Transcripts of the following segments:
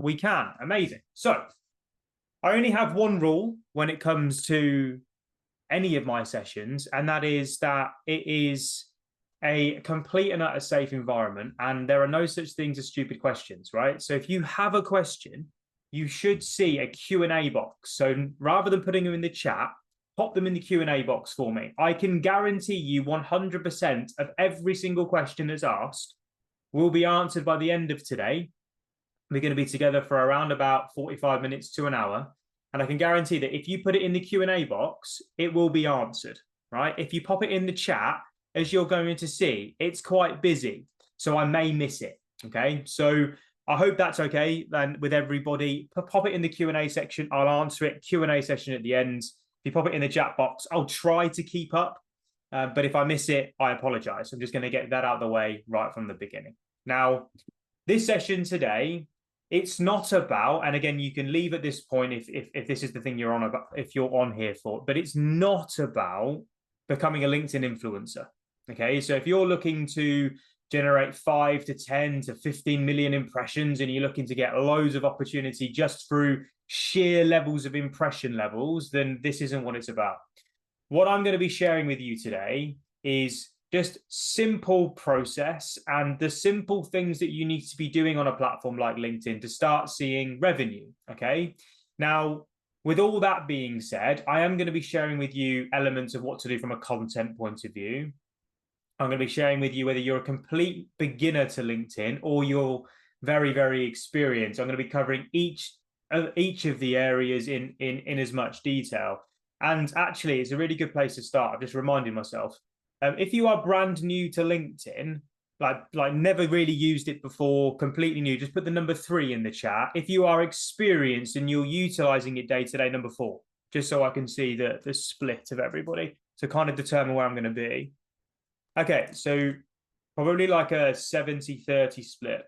we can. Amazing. So I only have one rule when it comes to any of my sessions, and that is that it is a complete and utter safe environment, and there are no such things as stupid questions, right? So if you have a question, you should see a Q&A box. So rather than putting them in the chat, pop them in the Q&A box for me. I can guarantee you 100% of every single question that's asked will be answered by the end of today. We're going to be together for around about 45 minutes to an hour. And I can guarantee that if you put it in the Q&A box, it will be answered, right? If you pop it in the chat, as you're going to see, it's quite busy. So I may miss it, okay? So I hope that's okay then with everybody. Pop it in the Q&A section. I'll answer it. Q&A session at the end. If you pop it in the chat box, I'll try to keep up. But if I miss it, I apologize. I'm just going to get that out of the way right from the beginning. Now, this session today, it's not about, and again, you can leave at this point if this is the thing you're on about, if you're on here for, but it's not about becoming a LinkedIn influencer. Okay, so if you're looking to generate 5 to 10 to 15 million impressions and you're looking to get loads of opportunity just through sheer levels of impression levels, then this isn't what it's about. What I'm going to be sharing with you today is just simple process and the simple things that you need to be doing on a platform like LinkedIn to start seeing revenue, okay? Now, with all that being said, I am going to be sharing with you elements of what to do from a content point of view. I'm going to be sharing with you whether you're a complete beginner to LinkedIn or you're very, very experienced. I'm going to be covering each of the areas in as much detail. And actually, it's a really good place to start. I've just reminded myself. If you are brand new to LinkedIn, like never really used it before, completely new, just put the number 3 in the chat. If you are experienced and you're utilizing it day to day, number 4, just so I can see the split of everybody to kind of determine where I'm going to be. Okay, so probably like a 70-30 split.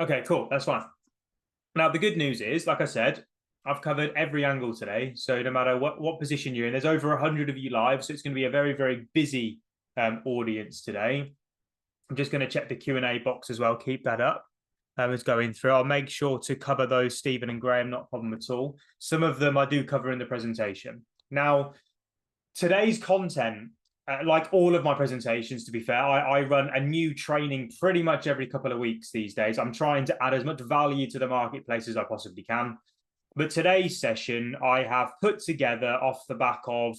Okay, cool, that's fine. Now, the good news is, like I said, I've covered every angle today. So no matter what position you're in, there's over 100 of you live. So it's going to be a very, very busy audience today. I'm just going to check the Q&A box as well. Keep that up as going through. I'll make sure to cover those, Stephen and Graham, not a problem at all. Some of them I do cover in the presentation. Now, today's content, like all of my presentations, to be fair, I run a new training pretty much every couple of weeks these days. I'm trying to add as much value to the marketplace as I possibly can. But today's session, I have put together off the back of,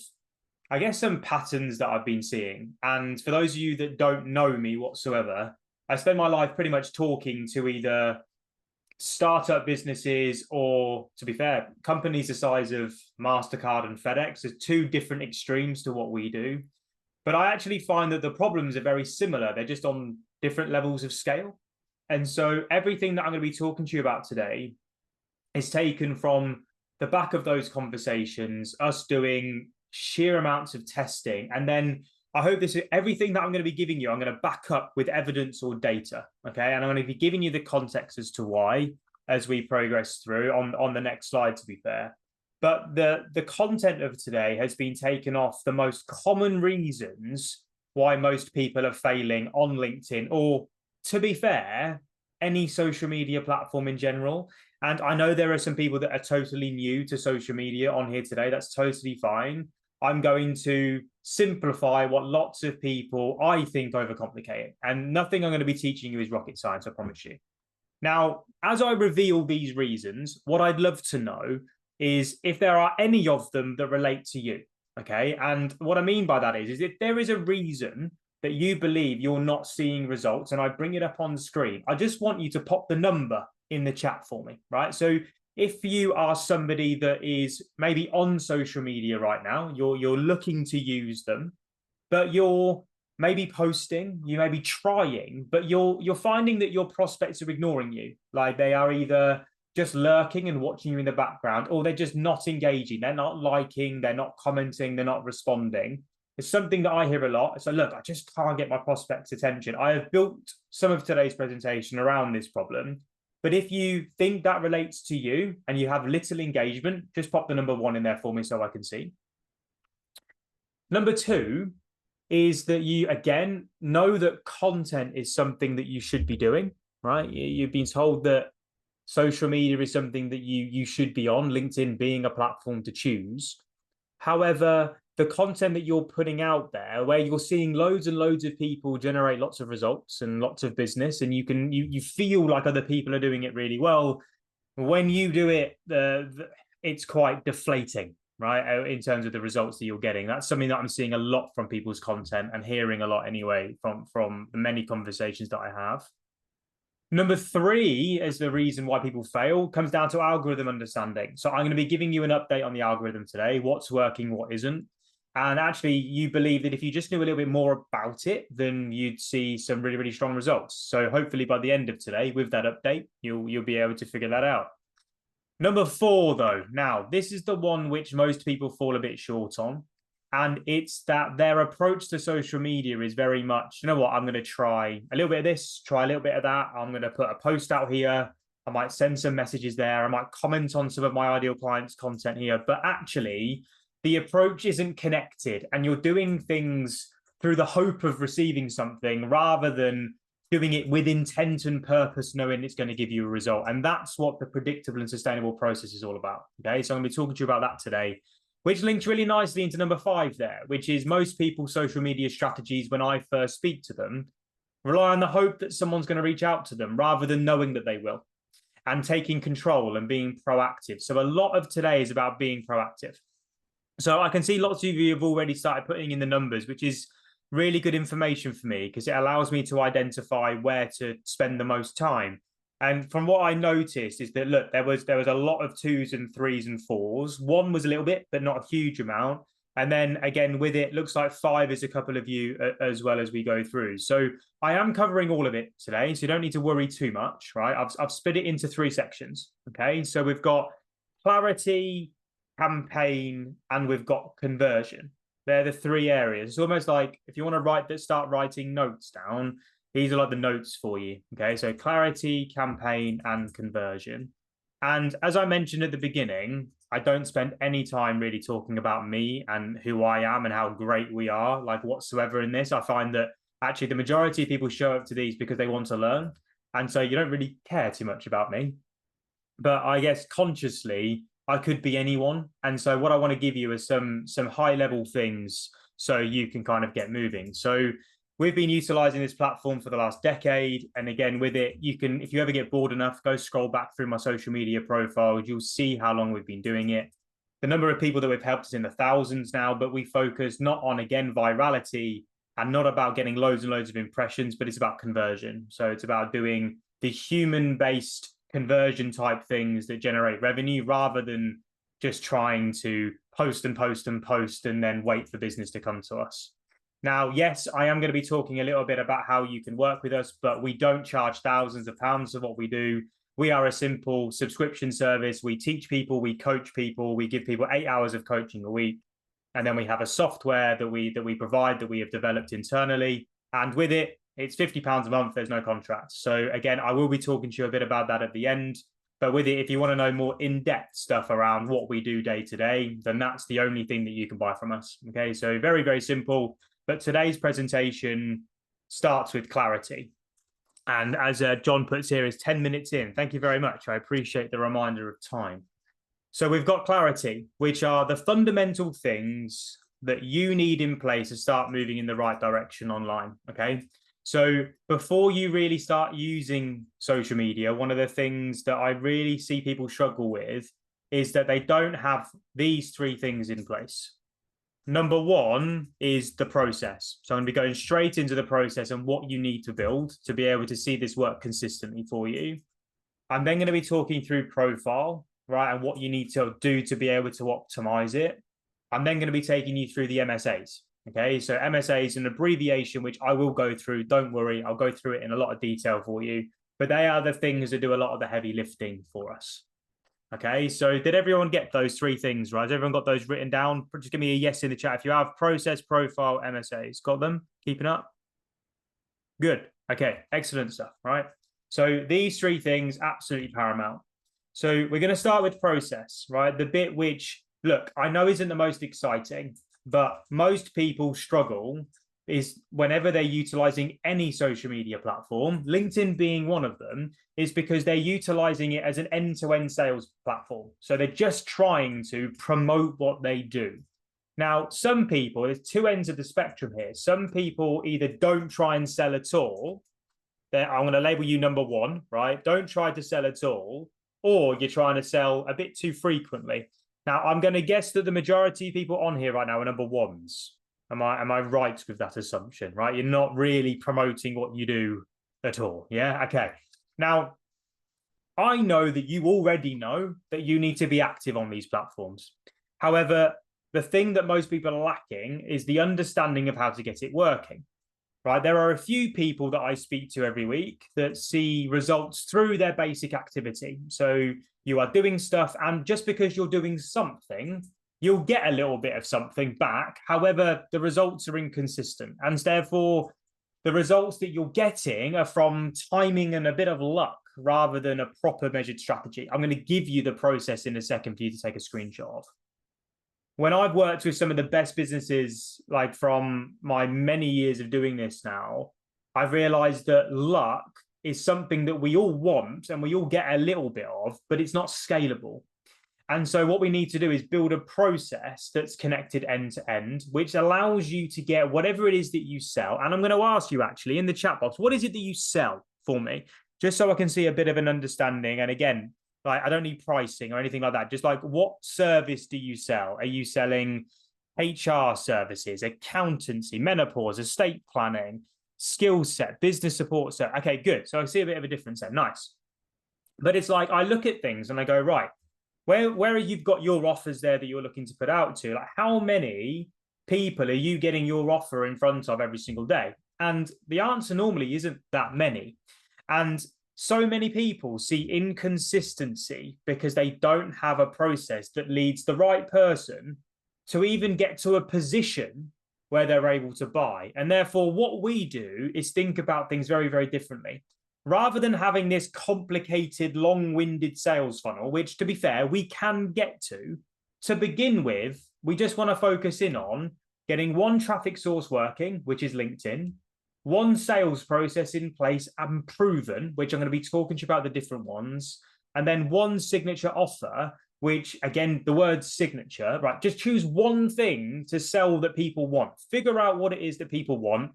I guess, some patterns that I've been seeing. And for those of you that don't know me whatsoever, I spend my life pretty much talking to either startup businesses or, to be fair, companies the size of MasterCard and FedEx. There's 2 different extremes to what we do. But I actually find that the problems are very similar. They're just on different levels of scale. And so everything that I'm going to be talking to you about today is taken from the back of those conversations, us doing sheer amounts of testing. And then I hope this is everything that I'm going to be giving you, I'm going to back up with evidence or data, okay? And I'm going to be giving you the context as to why as we progress through on the next slide, to be fair. But the content of today has been taken off the most common reasons why most people are failing on LinkedIn, or to be fair, any social media platform in general. And I know there are some people that are totally new to social media on here today. That's totally fine. I'm going to simplify what lots of people, I think, overcomplicate. And nothing I'm going to be teaching you is rocket science, I promise you. Now, as I reveal these reasons, what I'd love to know is if there are any of them that relate to you, okay? And what I mean by that is if there is a reason that you believe you're not seeing results, and I bring it up on the screen, I just want you to pop the number in the chat for me, right? So if you are somebody that is maybe on social media right now, you're looking to use them, but you're maybe posting, you may be trying, but you're finding that your prospects are ignoring you. Like they are either just lurking and watching you in the background, or they're just not engaging. They're not liking, they're not commenting, they're not responding. It's something that I hear a lot. So look, I just can't get my prospects' attention. I have built some of today's presentation around this problem. But if you think that relates to you and you have little engagement, just pop the number 1 in there for me so I can see. Number 2 is that you, again, know that content is something that you should be doing, right? You've been told that social media is something that you should be on, LinkedIn being a platform to choose. However, the content that you're putting out there, where you're seeing loads and loads of people generate lots of results and lots of business, and you feel like other people are doing it really well, when you do it, it's quite deflating, right? In terms of the results that you're getting. That's something that I'm seeing a lot from people's content and hearing a lot anyway from the many conversations that I have. Number three is the reason why people fail comes down to algorithm understanding. So I'm going to be giving you an update on the algorithm today, what's working, what isn't. And actually, you believe that if you just knew a little bit more about it, then you'd see some really, really strong results. So hopefully by the end of today, with that update, you'll be able to figure that out. Number four, though, now this is the one which most people fall a bit short on. And it's that their approach to social media is very much, you know what, I'm going to try a little bit of this, try a little bit of that. I'm going to put a post out here. I might send some messages there. I might comment on some of my ideal clients' content here. But actually, the approach isn't connected and you're doing things through the hope of receiving something rather than doing it with intent and purpose, knowing it's going to give you a result. And that's what the predictable and sustainable process is all about. Okay, so I'm going to be talking to you about that today, which links really nicely into number five there, which is most people's social media strategies when I first speak to them rely on the hope that someone's going to reach out to them rather than knowing that they will, and taking control and being proactive. So a lot of today is about being proactive. So I can see lots of you have already started putting in the numbers, which is really good information for me because it allows me to identify where to spend the most time. And from what I noticed is that, look, there was a lot of 2s and 3s and 4s. 1 was a little bit, but not a huge amount. And then again, with it, looks like 5 is a couple of you as well as we go through. So I am covering all of it today, so you don't need to worry too much, right? I've split it into 3 sections, okay? So we've got clarity, campaign, and we've got conversion. They're the 3 areas. It's almost like if you want to start writing notes down, these are like the notes for you. Okay, so clarity, campaign, and conversion. And as I mentioned at the beginning, I don't spend any time really talking about me and who I am and how great we are, like whatsoever in this. I find that actually the majority of people show up to these because they want to learn. And so you don't really care too much about me. But I guess consciously, I could be anyone. And so what I want to give you is some high level things so you can kind of get moving. So we've been utilizing this platform for the last decade. And again, with it, you can, if you ever get bored enough, go scroll back through my social media profiles. You'll see how long we've been doing it. The number of people that we've helped is in the thousands now, but we focus not on, again, virality and not about getting loads and loads of impressions, but it's about conversion. So it's about doing the human-based conversion type things that generate revenue rather than just trying to post and post and post and then wait for business to come to us. Now, yes, I am going to be talking a little bit about how you can work with us, but we don't charge thousands of pounds for what we do. We are a simple subscription service. We teach people, we coach people, we give people 8 hours of coaching a week. And then we have a software that we provide that we have developed internally. And with it, it's £50 a month. There's no contract. So again, I will be talking to you a bit about that at the end. But with it, if you want to know more in-depth stuff around what we do day to day, then that's the only thing that you can buy from us. Okay, so very, very simple. But today's presentation starts with clarity. And as John puts here, is 10 minutes in. Thank you very much. I appreciate the reminder of time. So we've got clarity, which are the fundamental things that you need in place to start moving in the right direction online, okay? So before you really start using social media, one of the things that I really see people struggle with is that they don't have these 3 things in place. Number 1 is the process. So I'm going to be going straight into the process and what you need to build to be able to see this work consistently for you. I'm then going to be talking through profile, right, and what you need to do to be able to optimize it. I'm then going to be taking you through the MSAs. Okay, so MSA is an abbreviation, which I will go through. Don't worry, I'll go through it in a lot of detail for you. But they are the things that do a lot of the heavy lifting for us. Okay, so did everyone get those 3 things, right? Has everyone got those written down? Just give me a yes in the chat if you have. Process, profile, MSAs. Got them? Keeping up? Good. Okay, excellent stuff, right? So these 3 things, absolutely paramount. So we're going to start with process, right? The bit which, look, I know isn't the most exciting, but most people struggle is whenever they're utilizing any social media platform, LinkedIn being one of them, is because they're utilizing it as an end-to-end sales platform. So they're just trying to promote what they do. Now, some people, there's two ends of the spectrum here. Some people either don't try and sell at all. I'm going to label you number one, right? Don't try to sell at all, or you're trying to sell a bit too frequently. Now, I'm going to guess that the majority of people on here right now are number ones. Am I right with that assumption, right? You're not really promoting what you do at all. Yeah. Okay. Now, I know that you already know that you need to be active on these platforms. However, the thing that most people are lacking is the understanding of how to get it working, right? There are a few people that I speak to every week that see results through their basic activity. So you are doing stuff, and just because you're doing something, you'll get a little bit of something back. However, the results are inconsistent, and therefore the results that you're getting are from timing and a bit of luck rather than a proper measured strategy. I'm going to give you the process in a second for you to take a screenshot of. When I've worked with some of the best businesses, like from my many years of doing this now, I've realized that luck is something that we all want and we all get a little bit of, but it's not scalable. And so what we need to do is build a process that's connected end to end, which allows you to get whatever it is that you sell. And I'm going to ask you actually in the chat box, what is it that you sell for me? Just so I can see a bit of an understanding. And again, like, I don't need pricing or anything like that. Just like, what service do you sell? Are you selling HR services, accountancy, menopause, estate planning, skill set, business support set? Okay, good. So I see a bit of a difference there. Nice. But it's like, I look at things and I go, right, where you've got your offers there that you're looking to put out to, like, how many people are you getting your offer in front of every single day? And the answer normally isn't that many. And so many people see inconsistency because they don't have a process that leads the right person to even get to a position where they're able to buy. And therefore, what we do is think about things very, very differently. Rather than having this complicated, long-winded sales funnel, which, to be fair, we can get to begin with, we just want to focus in on getting one traffic source working, which is LinkedIn, one sales process in place and proven, which I'm going to be talking to you about the different ones, and then one signature offer, which, again, the word signature, right? Just choose one thing to sell that people want. Figure out what it is that people want,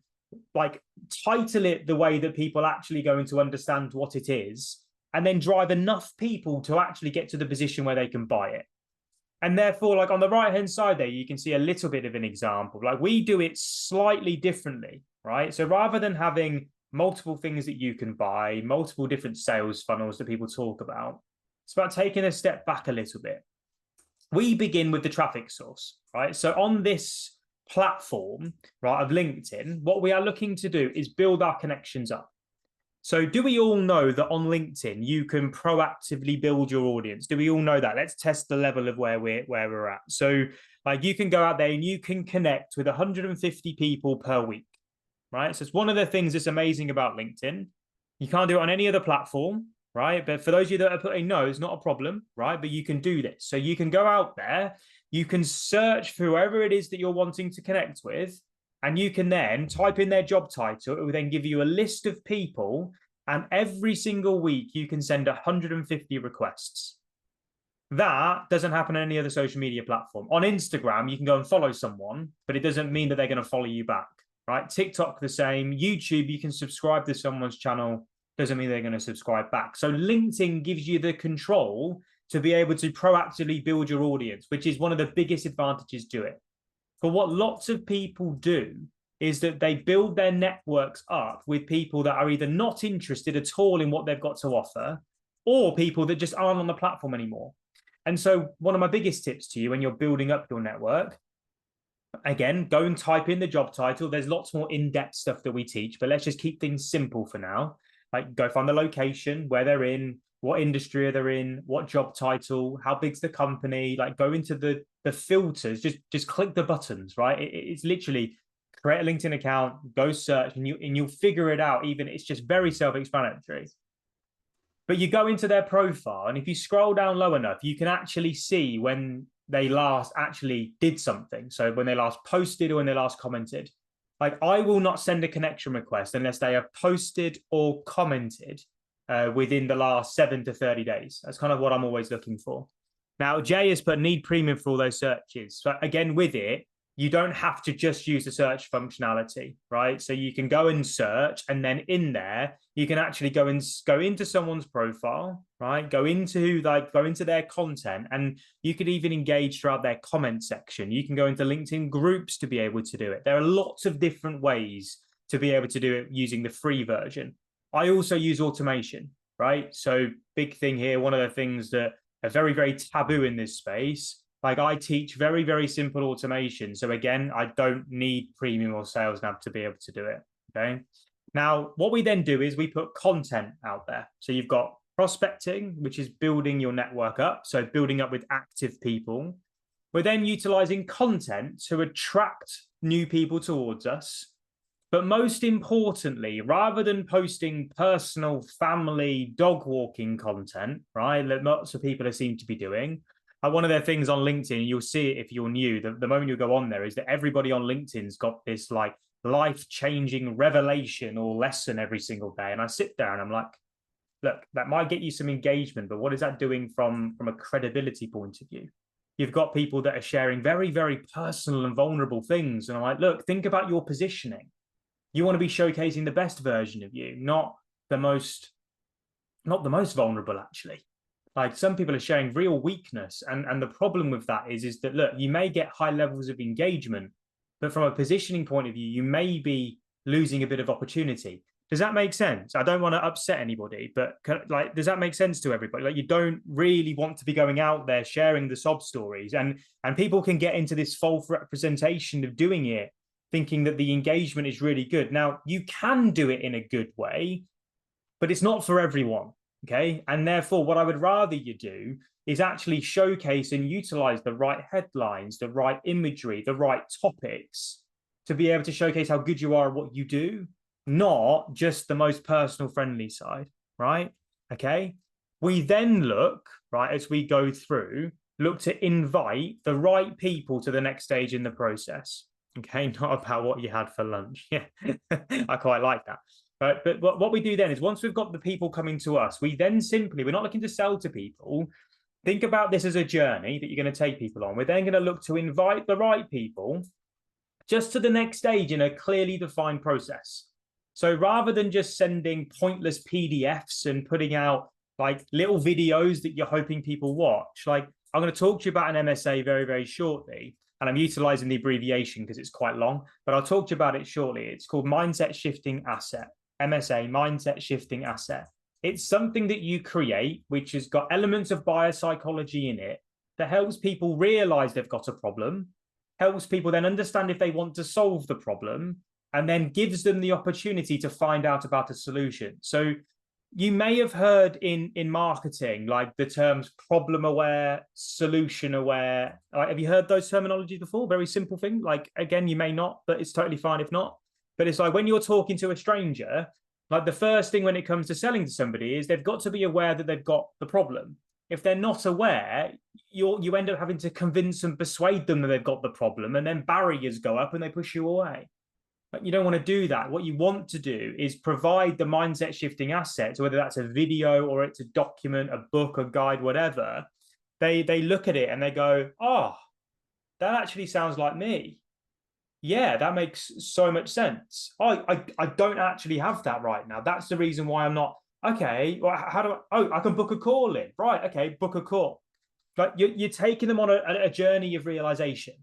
like title it the way that people actually going to understand what it is, and then drive enough people to actually get to the position where they can buy it. And therefore, like on the right-hand side there, you can see a little bit of an example. Like, we do it slightly differently, right? So rather than having multiple things that you can buy, multiple different sales funnels that people talk about, it's about taking a step back a little bit. We begin with the traffic source, right? So on this platform, right, of LinkedIn, what we are looking to do is build our connections up. So do we all know that on LinkedIn, you can proactively build your audience? Do we all know that? Let's test the level of where we're at. So like, you can go out there and you can connect with 150 people per week, right? So it's one of the things that's amazing about LinkedIn. You can't do it on any other platform, right? But for those of you that are putting no, it's not a problem, right? But you can do this. So you can go out there, you can search for whoever it is that you're wanting to connect with, and you can then type in their job title. It will then give you a list of people, and every single week you can send 150 requests. That doesn't happen on any other social media platform. On Instagram, you can go and follow someone, but it doesn't mean that they're going to follow you back, right? TikTok, the same. YouTube, you can subscribe to someone's channel. Doesn't mean they're going to subscribe back. So LinkedIn gives you the control to be able to proactively build your audience, which is one of the biggest advantages to it. For what lots of people do is that they build their networks up with people that are either not interested at all in what they've got to offer, or people that just aren't on the platform anymore. And so one of my biggest tips to you when you're building up your network, again, go and type in the job title. There's lots more in-depth stuff that we teach, but let's just keep things simple for now. Like, go find the location, where they're in, what industry they're in, what job title, how big's the company, like go into the filters, just click the buttons, right? It's literally create a LinkedIn account, go search, and you'll figure it out. Even it's just very self-explanatory. But you go into their profile, and if you scroll down low enough, you can actually see when they last actually did something. So when they last posted or when they last commented. Like, I will not send a connection request unless they have posted or commented within the last 7 to 30 days. That's kind of what I'm always looking for. Now, Jay has put need premium for all those searches. So again, with it, you don't have to just use the search functionality, right? So you can go and search, and then in there, you can actually go into someone's profile, right? Go into their content, and you could even engage throughout their comment section. You can go into LinkedIn groups to be able to do it. There are lots of different ways to be able to do it using the free version. I also use automation, right? So big thing here, one of the things that are very, very taboo in this space. Like, I teach very, very simple automation. So again, I don't need premium or sales nav to be able to do it. Okay. Now, what we then do is we put content out there. So you've got prospecting, which is building your network up. So building up with active people. We're then utilizing content to attract new people towards us. But most importantly, rather than posting personal, family, dog walking content, right, that lots of people seem to be doing, one of their things on LinkedIn, you'll see it if you're new, the moment you go on there, is that everybody on LinkedIn's got this like life-changing revelation or lesson every single day. And I sit there and I'm like, look, that might get you some engagement, but what is that doing from a credibility point of view? You've got people that are sharing very, very personal and vulnerable things. And I'm like, look, think about your positioning. You want to be showcasing the best version of you, not the most vulnerable, actually. Like, some people are showing real weakness. And the problem with that is that, look, you may get high levels of engagement, but from a positioning point of view, you may be losing a bit of opportunity. Does that make sense? I don't want to upset anybody, but like, does that make sense to everybody? Like, you don't really want to be going out there sharing the sob stories, and people can get into this false representation of doing it, thinking that the engagement is really good. Now, you can do it in a good way, but it's not for everyone. Okay. And therefore, what I would rather you do is actually showcase and utilize the right headlines, the right imagery, the right topics to be able to showcase how good you are at what you do, not just the most personal friendly side. Right. Okay. We then look, right, as we go through, look to invite the right people to the next stage in the process. Okay. Not about what you had for lunch. Yeah. I quite like that. But what we do then is, once we've got the people coming to us, we then simply, we're not looking to sell to people. Think about this as a journey that you're going to take people on. We're then going to look to invite the right people just to the next stage in a clearly defined process. So rather than just sending pointless PDFs and putting out like little videos that you're hoping people watch, like, I'm going to talk to you about an MSA very, very shortly. And I'm utilizing the abbreviation because it's quite long, but I'll talk to you about it shortly. It's called Mindset Shifting Asset. MSA, Mindset Shifting Asset. It's something that you create, which has got elements of biopsychology in it, that helps people realize they've got a problem, helps people then understand if they want to solve the problem, and then gives them the opportunity to find out about a solution. So you may have heard in marketing, like, the terms problem aware, solution aware. Have you heard those terminologies before? Very simple thing. Like, again, you may not, but it's totally fine if not. But it's like, when you're talking to a stranger, like, the first thing when it comes to selling to somebody is they've got to be aware that they've got the problem. If they're not aware, you end up having to convince and persuade them that they've got the problem, and then barriers go up and they push you away. But you don't want to do that. What you want to do is provide the mindset shifting assets, whether that's a video or it's a document, a book, a guide, whatever. They look at it and they go, oh, that actually sounds like me. Yeah, that makes so much sense. I don't actually have that right now. That's the reason why I'm not. Okay, well, how do I can book a call in. Right, okay, book a call. Like, you're taking them on a journey of realization.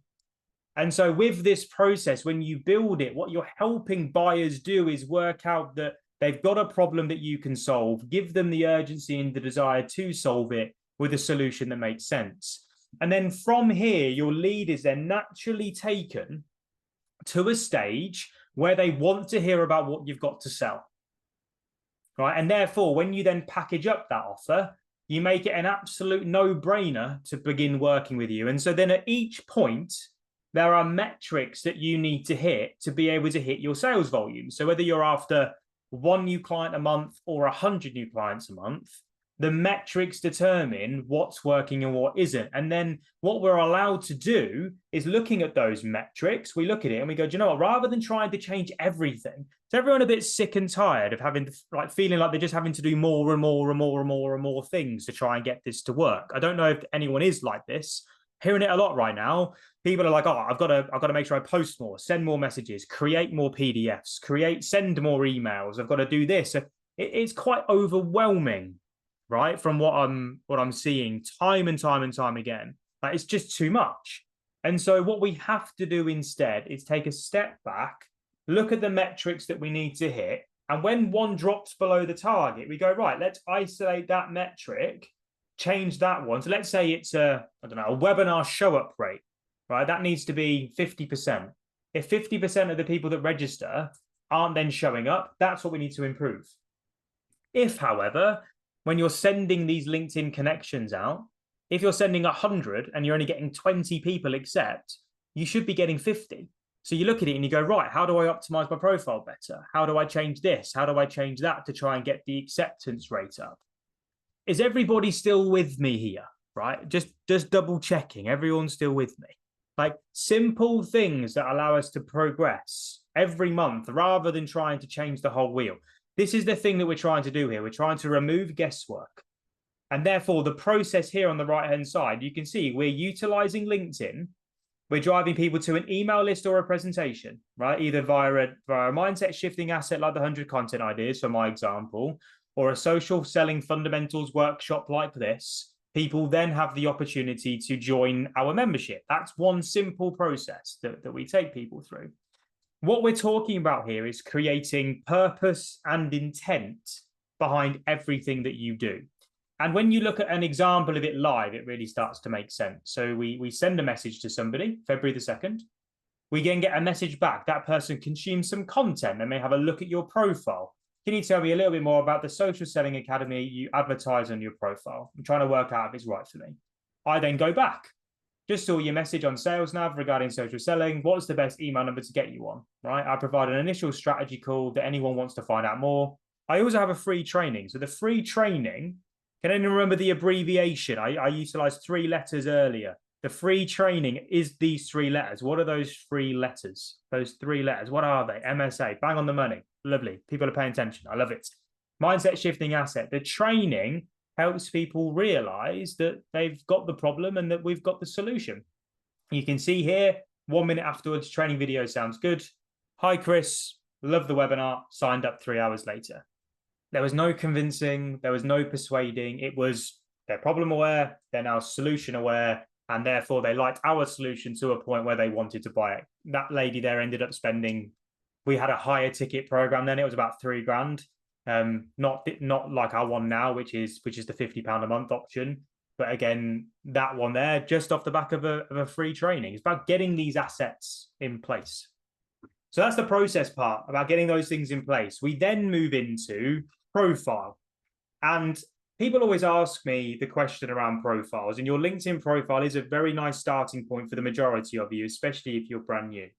And so with this process, when you build it, what you're helping buyers do is work out that they've got a problem that you can solve, give them the urgency and the desire to solve it with a solution that makes sense. And then from here, your lead is then naturally taken to a stage where they want to hear about what you've got to sell. Right. And therefore, when you then package up that offer, you make it an absolute no-brainer to begin working with you. And so then at each point, there are metrics that you need to hit to be able to hit your sales volume. So whether you're after 1 new client a month or 100 new clients a month, The metrics determine what's working and what isn't. And then what we're allowed to do is looking at those metrics. We look at it and we go, do you know what? Rather than trying to change everything, is everyone a bit sick and tired of having like feeling like they're just having to do more and more and more and more and more things to try and get this to work? I don't know if anyone is like this. Hearing it a lot right now. People are like, oh, I've got to make sure I post more, send more messages, create more PDFs, send more emails. I've got to do this. It's quite overwhelming, right? From what I'm seeing time and time and time again. Like, it's just too much. And so what we have to do instead is take a step back, look at the metrics that we need to hit. And when one drops below the target, we go, right, let's isolate that metric, change that one. So let's say it's a webinar show up rate, right? That needs to be 50%. If 50% of the people that register aren't then showing up, that's what we need to improve. If, however, when you're sending these LinkedIn connections out, if you're sending 100 and you're only getting 20 people accept, you should be getting 50. So you look at it and you go, right, how do I optimize my profile better? How do I change this? How do I change that to try and get the acceptance rate up? Is everybody still with me here, right? Just double checking, everyone's still with me. Like, simple things that allow us to progress every month rather than trying to change the whole wheel. This is the thing that we're trying to do here. We're trying to remove guesswork. And therefore, the process here on the right-hand side, you can see we're utilizing LinkedIn. We're driving people to an email list or a presentation, right? Either via a mindset shifting asset like the 100 content ideas, for my example, or a social selling fundamentals workshop like this. People then have the opportunity to join our membership. That's one simple process that we take people through. What we're talking about here is creating purpose and intent behind everything that you do. And when you look at an example of it live, it really starts to make sense. So we send a message to somebody, February the 2nd. We then get a message back. That person consumes some content and may have a look at your profile. Can you tell me a little bit more about the Social Selling Academy you advertise on your profile? I'm trying to work out if it's right for me. I then go back. Just saw your message on SalesNav regarding social selling. What's the best email number to get you on, right? I provide an initial strategy call that anyone wants to find out more. I also have a free training. So the free training, can anyone remember the abbreviation? I utilized 3 letters earlier. The free training is these 3 letters. What are those 3 letters? Those 3 letters, what are they? MSA, bang on the money. Lovely. People are paying attention. I love it. Mindset shifting asset. The training helps people realize that they've got the problem and that we've got the solution. You can see here, 1 minute afterwards, training video sounds good. Hi, Chris. Love the webinar. Signed up 3 hours later. There was no convincing. There was no persuading. It was they're problem aware. They're now solution aware. And therefore, they liked our solution to a point where they wanted to buy it. That lady there ended up spending, we had a higher ticket program then. It was about $3,000. Not like our one now, which is the £50 a month option. But again, that one there, just off the back of a free training. It's about getting these assets in place. So that's the process part, about getting those things in place. We then move into profile. And people always ask me the question around profiles, and your LinkedIn profile is a very nice starting point for the majority of you, especially if you're brand new.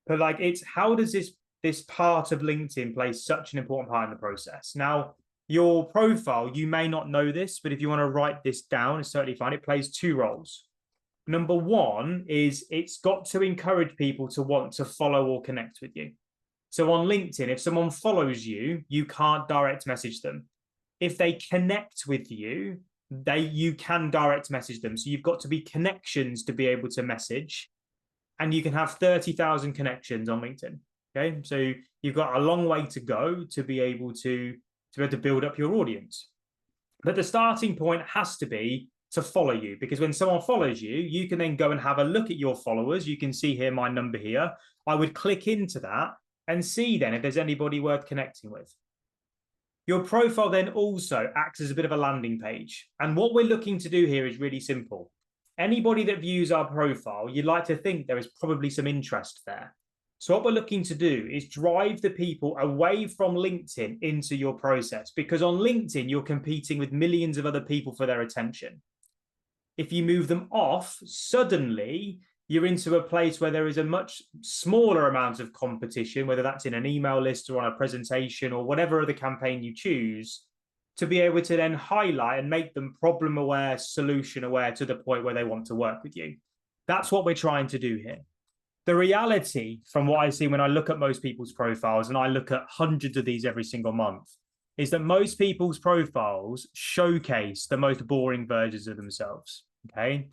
But like, it's how does this part of LinkedIn play such an important part in the process? Now, your profile, you may not know this, but if you want to write this down, it's certainly fine. It plays 2 roles. Number 1 is it's got to encourage people to want to follow or connect with you. So on LinkedIn, if someone follows you, you can't direct message them. If they connect with you, you can direct message them. So you've got to be connections to be able to message, and you can have 30,000 connections on LinkedIn. Okay, so you've got a long way to go to be able to build up your audience. But the starting point has to be to follow you, because when someone follows you, you can then go and have a look at your followers. You can see here my number here. I would click into that and see then if there's anybody worth connecting with. Your profile then also acts as a bit of a landing page. And what we're looking to do here is really simple. Anybody that views our profile, you'd like to think there is probably some interest there. So what we're looking to do is drive the people away from LinkedIn into your process, because on LinkedIn, you're competing with millions of other people for their attention. If you move them off, suddenly you're into a place where there is a much smaller amount of competition, whether that's in an email list or on a presentation or whatever other campaign you choose. to be able to then highlight and make them problem aware, solution aware to the point where they want to work with you. That's what we're trying to do here. The reality from what I see when I look at most people's profiles, and I look at hundreds of these every single month, is that most people's profiles showcase the most boring versions of themselves, okay?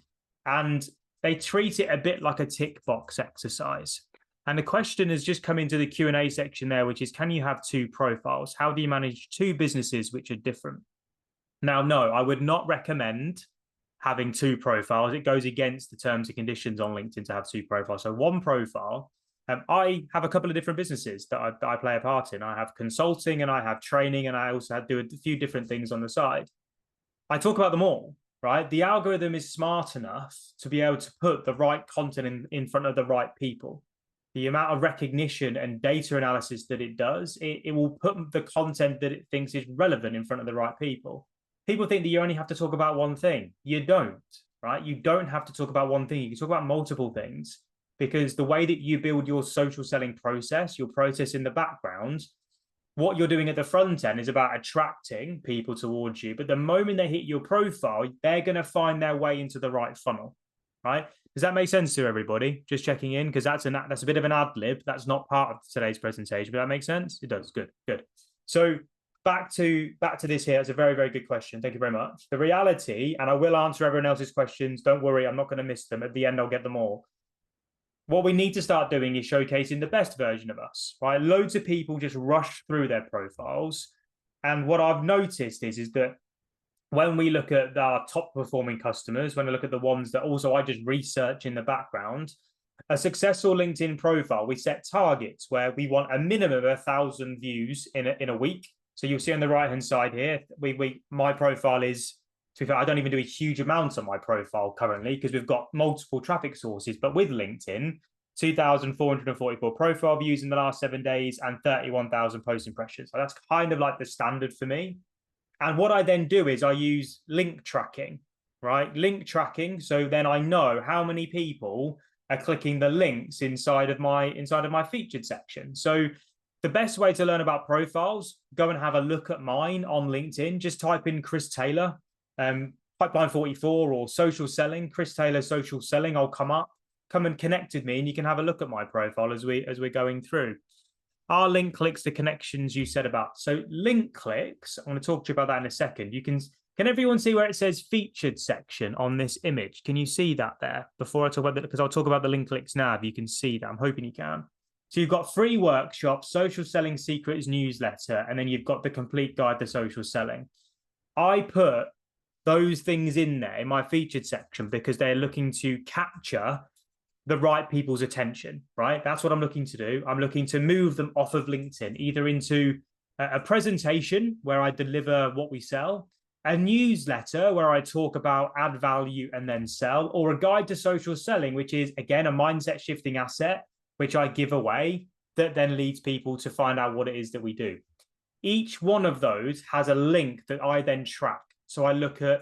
And they treat it a bit like a tick box exercise. And the question has just come into the Q&A section there, which is, can you have two profiles? How do you manage two businesses which are different? Now, no, I would not recommend having two profiles. It goes against the terms and conditions on LinkedIn to have two profiles. So one profile, I have a couple of different businesses that I play a part in. I have consulting and I have training, and I also do a few different things on the side. I talk about them all, right? The algorithm is smart enough to be able to put the right content in front of the right people. The amount of recognition and data analysis that it does, it will put the content that it thinks is relevant in front of the right people. People think that you only have to talk about one thing. You don't, right? You don't have to talk about one thing. You can talk about multiple things, because the way that you build your social selling process, your process in the background, what you're doing at the front end is about attracting people towards you. But the moment they hit your profile, they're going to find their way into the right funnel, right? Does that make sense to everybody? Just checking in, because that's a bit of an ad lib. That's not part of today's presentation, but that makes sense. It does. Good, good. So back to this here. It's a very, very good question. Thank you very much. The reality, and I will answer everyone else's questions. Don't worry, I'm not going to miss them. At the end, I'll get them all. What we need to start doing is showcasing the best version of us, right? Loads of people just rush through their profiles. And what I've noticed is that when we look at our top performing customers, when I look at the ones that also I just research in the background, a successful LinkedIn profile, we set targets where we want a minimum of 1,000 views in a week. So you'll see on the right-hand side here, my profile is, I don't even do a huge amount on my profile currently because we've got multiple traffic sources. But with LinkedIn, 2,444 profile views in the last 7 days and 31,000 post impressions. So that's kind of like the standard for me. And what I then do is I use link tracking, right? Link tracking. So then I know how many people are clicking the links inside of my featured section. So the best way to learn about profiles, go and have a look at mine on LinkedIn. Just type in Chris Taylor, Pipeline 44 or social selling, Chris Taylor social selling. I'll come up, come and connect with me, and you can have a look at my profile as we're going through. Are link clicks the connections you said about? So link clicks, I'm going to talk to you about that in a second. Can everyone see where it says featured section on this image? Can you see that there before I talk about that? Because I'll talk about the link clicks now, if you can see that. I'm hoping you can. So you've got free workshops, social selling secrets newsletter, and then you've got the complete guide to social selling. I put those things in there in my featured section because they're looking to capture the right people's attention, right? That's what I'm looking to do. I'm looking to move them off of LinkedIn, either into a presentation where I deliver what we sell, a newsletter where I talk about add value and then sell, or a guide to social selling, which is, again, a mindset shifting asset, which I give away that then leads people to find out what it is that we do. Each one of those has a link that I then track. So I look at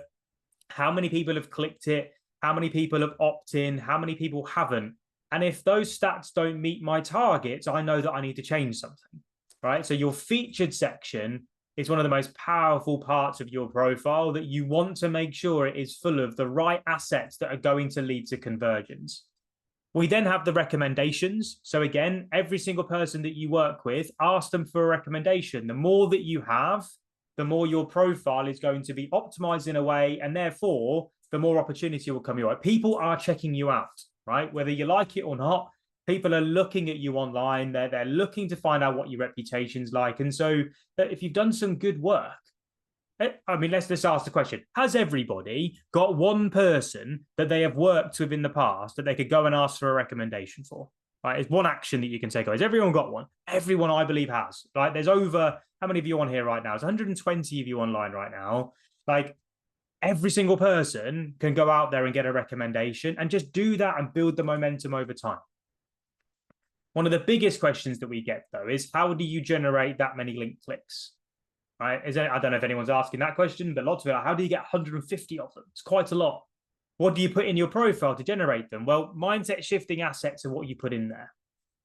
how many people have clicked it, how many people have opted in, how many people haven't. And if those stats don't meet my targets, I know that I need to change something, right? So your featured section is one of the most powerful parts of your profile that you want to make sure it is full of the right assets that are going to lead to conversions. We then have the recommendations. So again, every single person that you work with, ask them for a recommendation. The more that you have, the more your profile is going to be optimized in a way, and therefore the more opportunity will come your way. People are checking you out, right? Whether you like it or not, people are looking at you online. They're looking to find out what your reputation's like. And so if you've done some good work, I mean, let's just ask the question. Has everybody got one person that they have worked with in the past that they could go and ask for a recommendation for? Right? It's one action that you can take away. Has everyone got one? Everyone, I believe, has. Right? There's over, how many of you on here right now? There's 120 of you online right now. Like, every single person can go out there and get a recommendation and just do that and build the momentum over time. One of the biggest questions that we get, though, is how do you generate that many link clicks? Right? I don't know if anyone's asking that question, but lots of it are, how do you get 150 of them? It's quite a lot. What do you put in your profile to generate them? Well, mindset shifting assets are what you put in there,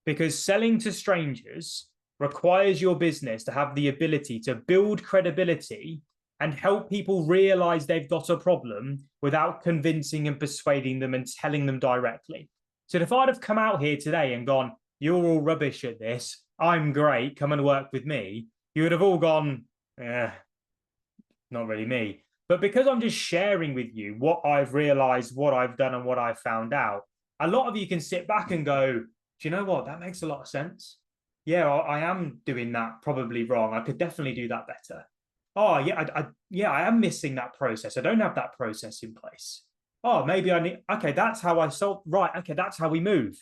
because selling to strangers requires your business to have the ability to build credibility and help people realize they've got a problem without convincing and persuading them and telling them directly. So if I'd have come out here today and gone, you're all rubbish at this, I'm great, come and work with me, you would have all gone, not really me. But because I'm just sharing with you what I've realized, what I've done, and what I've found out, a lot of you can sit back and go, do you know what? That makes a lot of sense. Yeah, I am doing that probably wrong. I could definitely do that better. Oh, yeah, I am missing that process. I don't have that process in place. Oh, maybe I need, okay, that's how I solve, right, okay, that's how we move.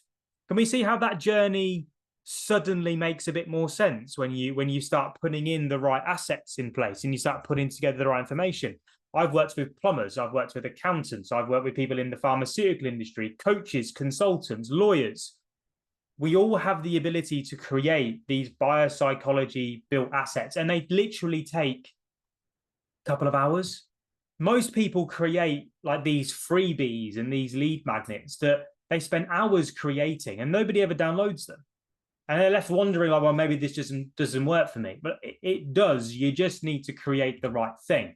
Can we see how that journey suddenly makes a bit more sense when you start putting in the right assets in place and you start putting together the right information? I've worked with plumbers, I've worked with accountants, I've worked with people in the pharmaceutical industry, coaches, consultants, lawyers. We all have the ability to create these biopsychology built assets, and they literally take a couple of hours. Most people create like these freebies and these lead magnets that they spend hours creating and nobody ever downloads them. And they're left wondering, like, well, maybe this doesn't work for me. But it does. You just need to create the right thing.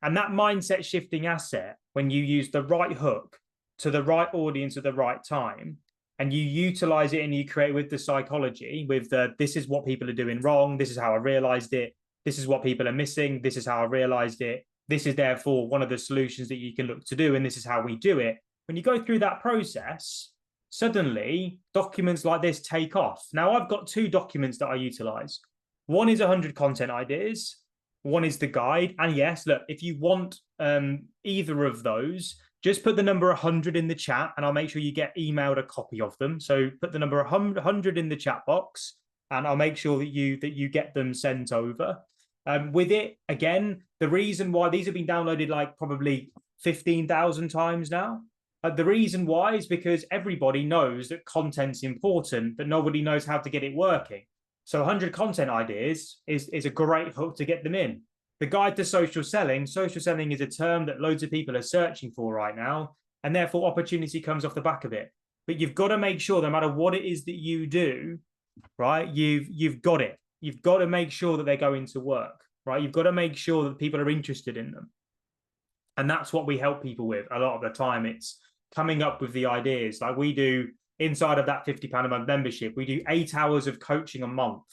And that mindset shifting asset, when you use the right hook to the right audience at the right time, and you utilize it and you create with the psychology, with this is what people are doing wrong, this is how I realized it, this is what people are missing, this is how I realized it, this is therefore one of the solutions that you can look to do, and this is how we do it. When you go through that process, suddenly documents like this take off. Now, I've got 2 documents that I utilize. One is 100 content ideas. One is the guide. And yes, look, if you want either of those, just put the number 100 in the chat and I'll make sure you get emailed a copy of them. So put the number 100 in the chat box and I'll make sure that you get them sent over. With it, again, the reason why these have been downloaded like probably 15,000 times now. The reason why is because everybody knows that content's important, but nobody knows how to get it working. So 100 content ideas is a great hook to get them in. The guide to social selling is a term that loads of people are searching for right now, and therefore opportunity comes off the back of it. But you've got to make sure, no matter what it is that you do, right, you've got it. You've got to make sure that they're going to work, right? You've got to make sure that people are interested in them. And that's what we help people with a lot of the time. It's coming up with the ideas. Like we do inside of that £50 a month membership, we do 8 hours of coaching a month,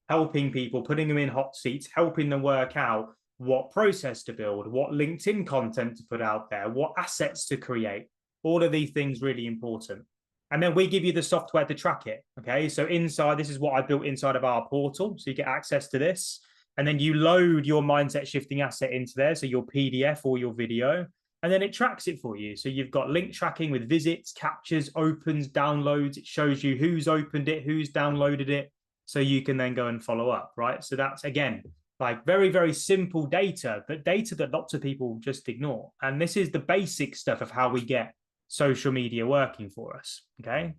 helping people, putting them in hot seats, helping them work out what process to build, what LinkedIn content to put out there, what assets to create. All of these things really important. And then we give you the software to track it. Okay, so inside, this is what I built inside of our portal. So you get access to this. And then you load your mindset shifting asset into there. So your PDF or your video. And then it tracks it for you. So you've got link tracking with visits, captures, opens, downloads. It shows you who's opened it, who's downloaded it. So you can then go and follow up, right? So that's, again, like very, very simple data, but data that lots of people just ignore. And this is the basic stuff of how we get social media working for us, okay?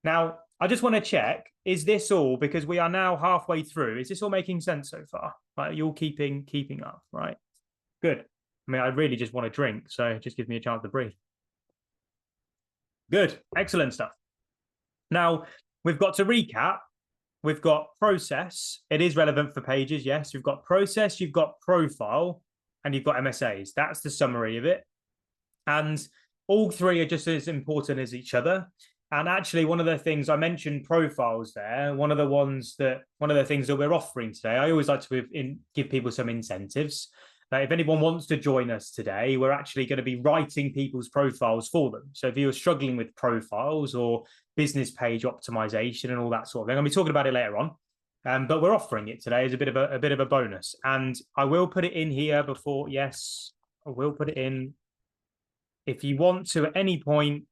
Now, I just want to check, is this all, because we are now halfway through, is this all making sense so far? Like, you're keeping up, right? Good. I mean, I really just want to drink, so it just gives me a chance to breathe. Good. Excellent stuff. Now, we've got to recap. We've got process. It is relevant for pages, yes. You've got process, you've got profile, and you've got MSAs. That's the summary of it. And all 3 are just as important as each other. And actually, one of the things I mentioned profiles there, one of the things that we're offering today, I always like to give people some incentives. If anyone wants to join us today, we're actually going to be writing people's profiles for them. So if you're struggling with profiles or business page optimization and all that sort of thing, I'll be talking about it later on. But we're offering it today as a bit of a bonus. And I will put it in here before. Yes, I will put it in. If you want to at any point,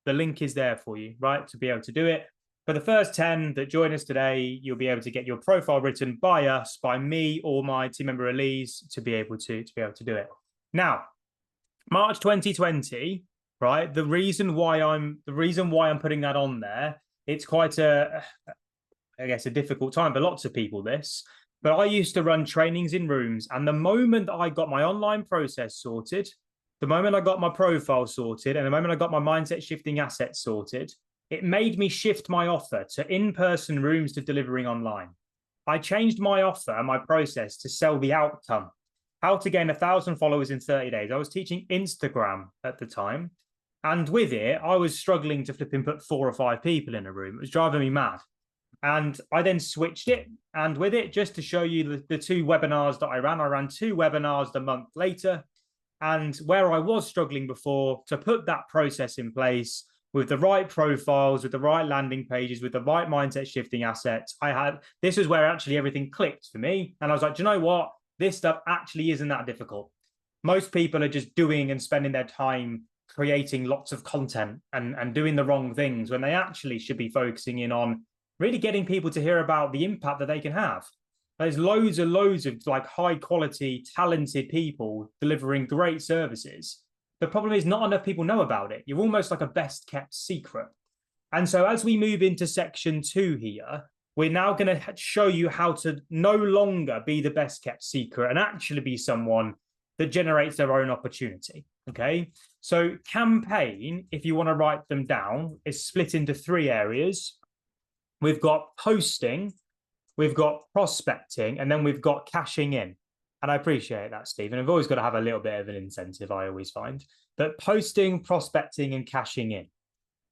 the link is there for you, right, to be able to do it. For the first 10 that join us today, you'll be able to get your profile written by us, by me, or my team member Elise, to be able to do it. Now, March 2020, right? The reason why I'm putting that on there, it's quite I guess a difficult time for lots of people, this. But I used to run trainings in rooms, and the moment I got my online process sorted, the moment I got my profile sorted, and the moment I got my mindset shifting assets sorted, it made me shift my offer to in-person rooms to delivering online. I changed my offer and my process to sell the outcome. how to gain 1,000 followers in 30 days. I was teaching Instagram at the time. And with it, I was struggling to flip and put 4 or 5 people in a room. It was driving me mad. And I then switched it. And with it, just to show you the 2 webinars that I ran 2 webinars the month later. And where I was struggling before, to put that process in place with the right profiles, with the right landing pages, with the right mindset shifting assets, this is where actually everything clicked for me. And I was like, do you know what? This stuff actually isn't that difficult. Most people are just doing and spending their time creating lots of content and doing the wrong things when they actually should be focusing in on really getting people to hear about the impact that they can have. There's loads and loads of like high quality, talented people delivering great services. The problem is not enough people know about it. You're almost like a best kept secret. And so as we move into section 2 here, we're now going to show you how to no longer be the best kept secret and actually be someone that generates their own opportunity. Okay. So campaign, if you want to write them down, is split into 3 areas. We've got posting, we've got prospecting, and then we've got cashing in. And I appreciate that, Stephen. I've always got to have a little bit of an incentive, I always find. But posting, prospecting, and cashing in.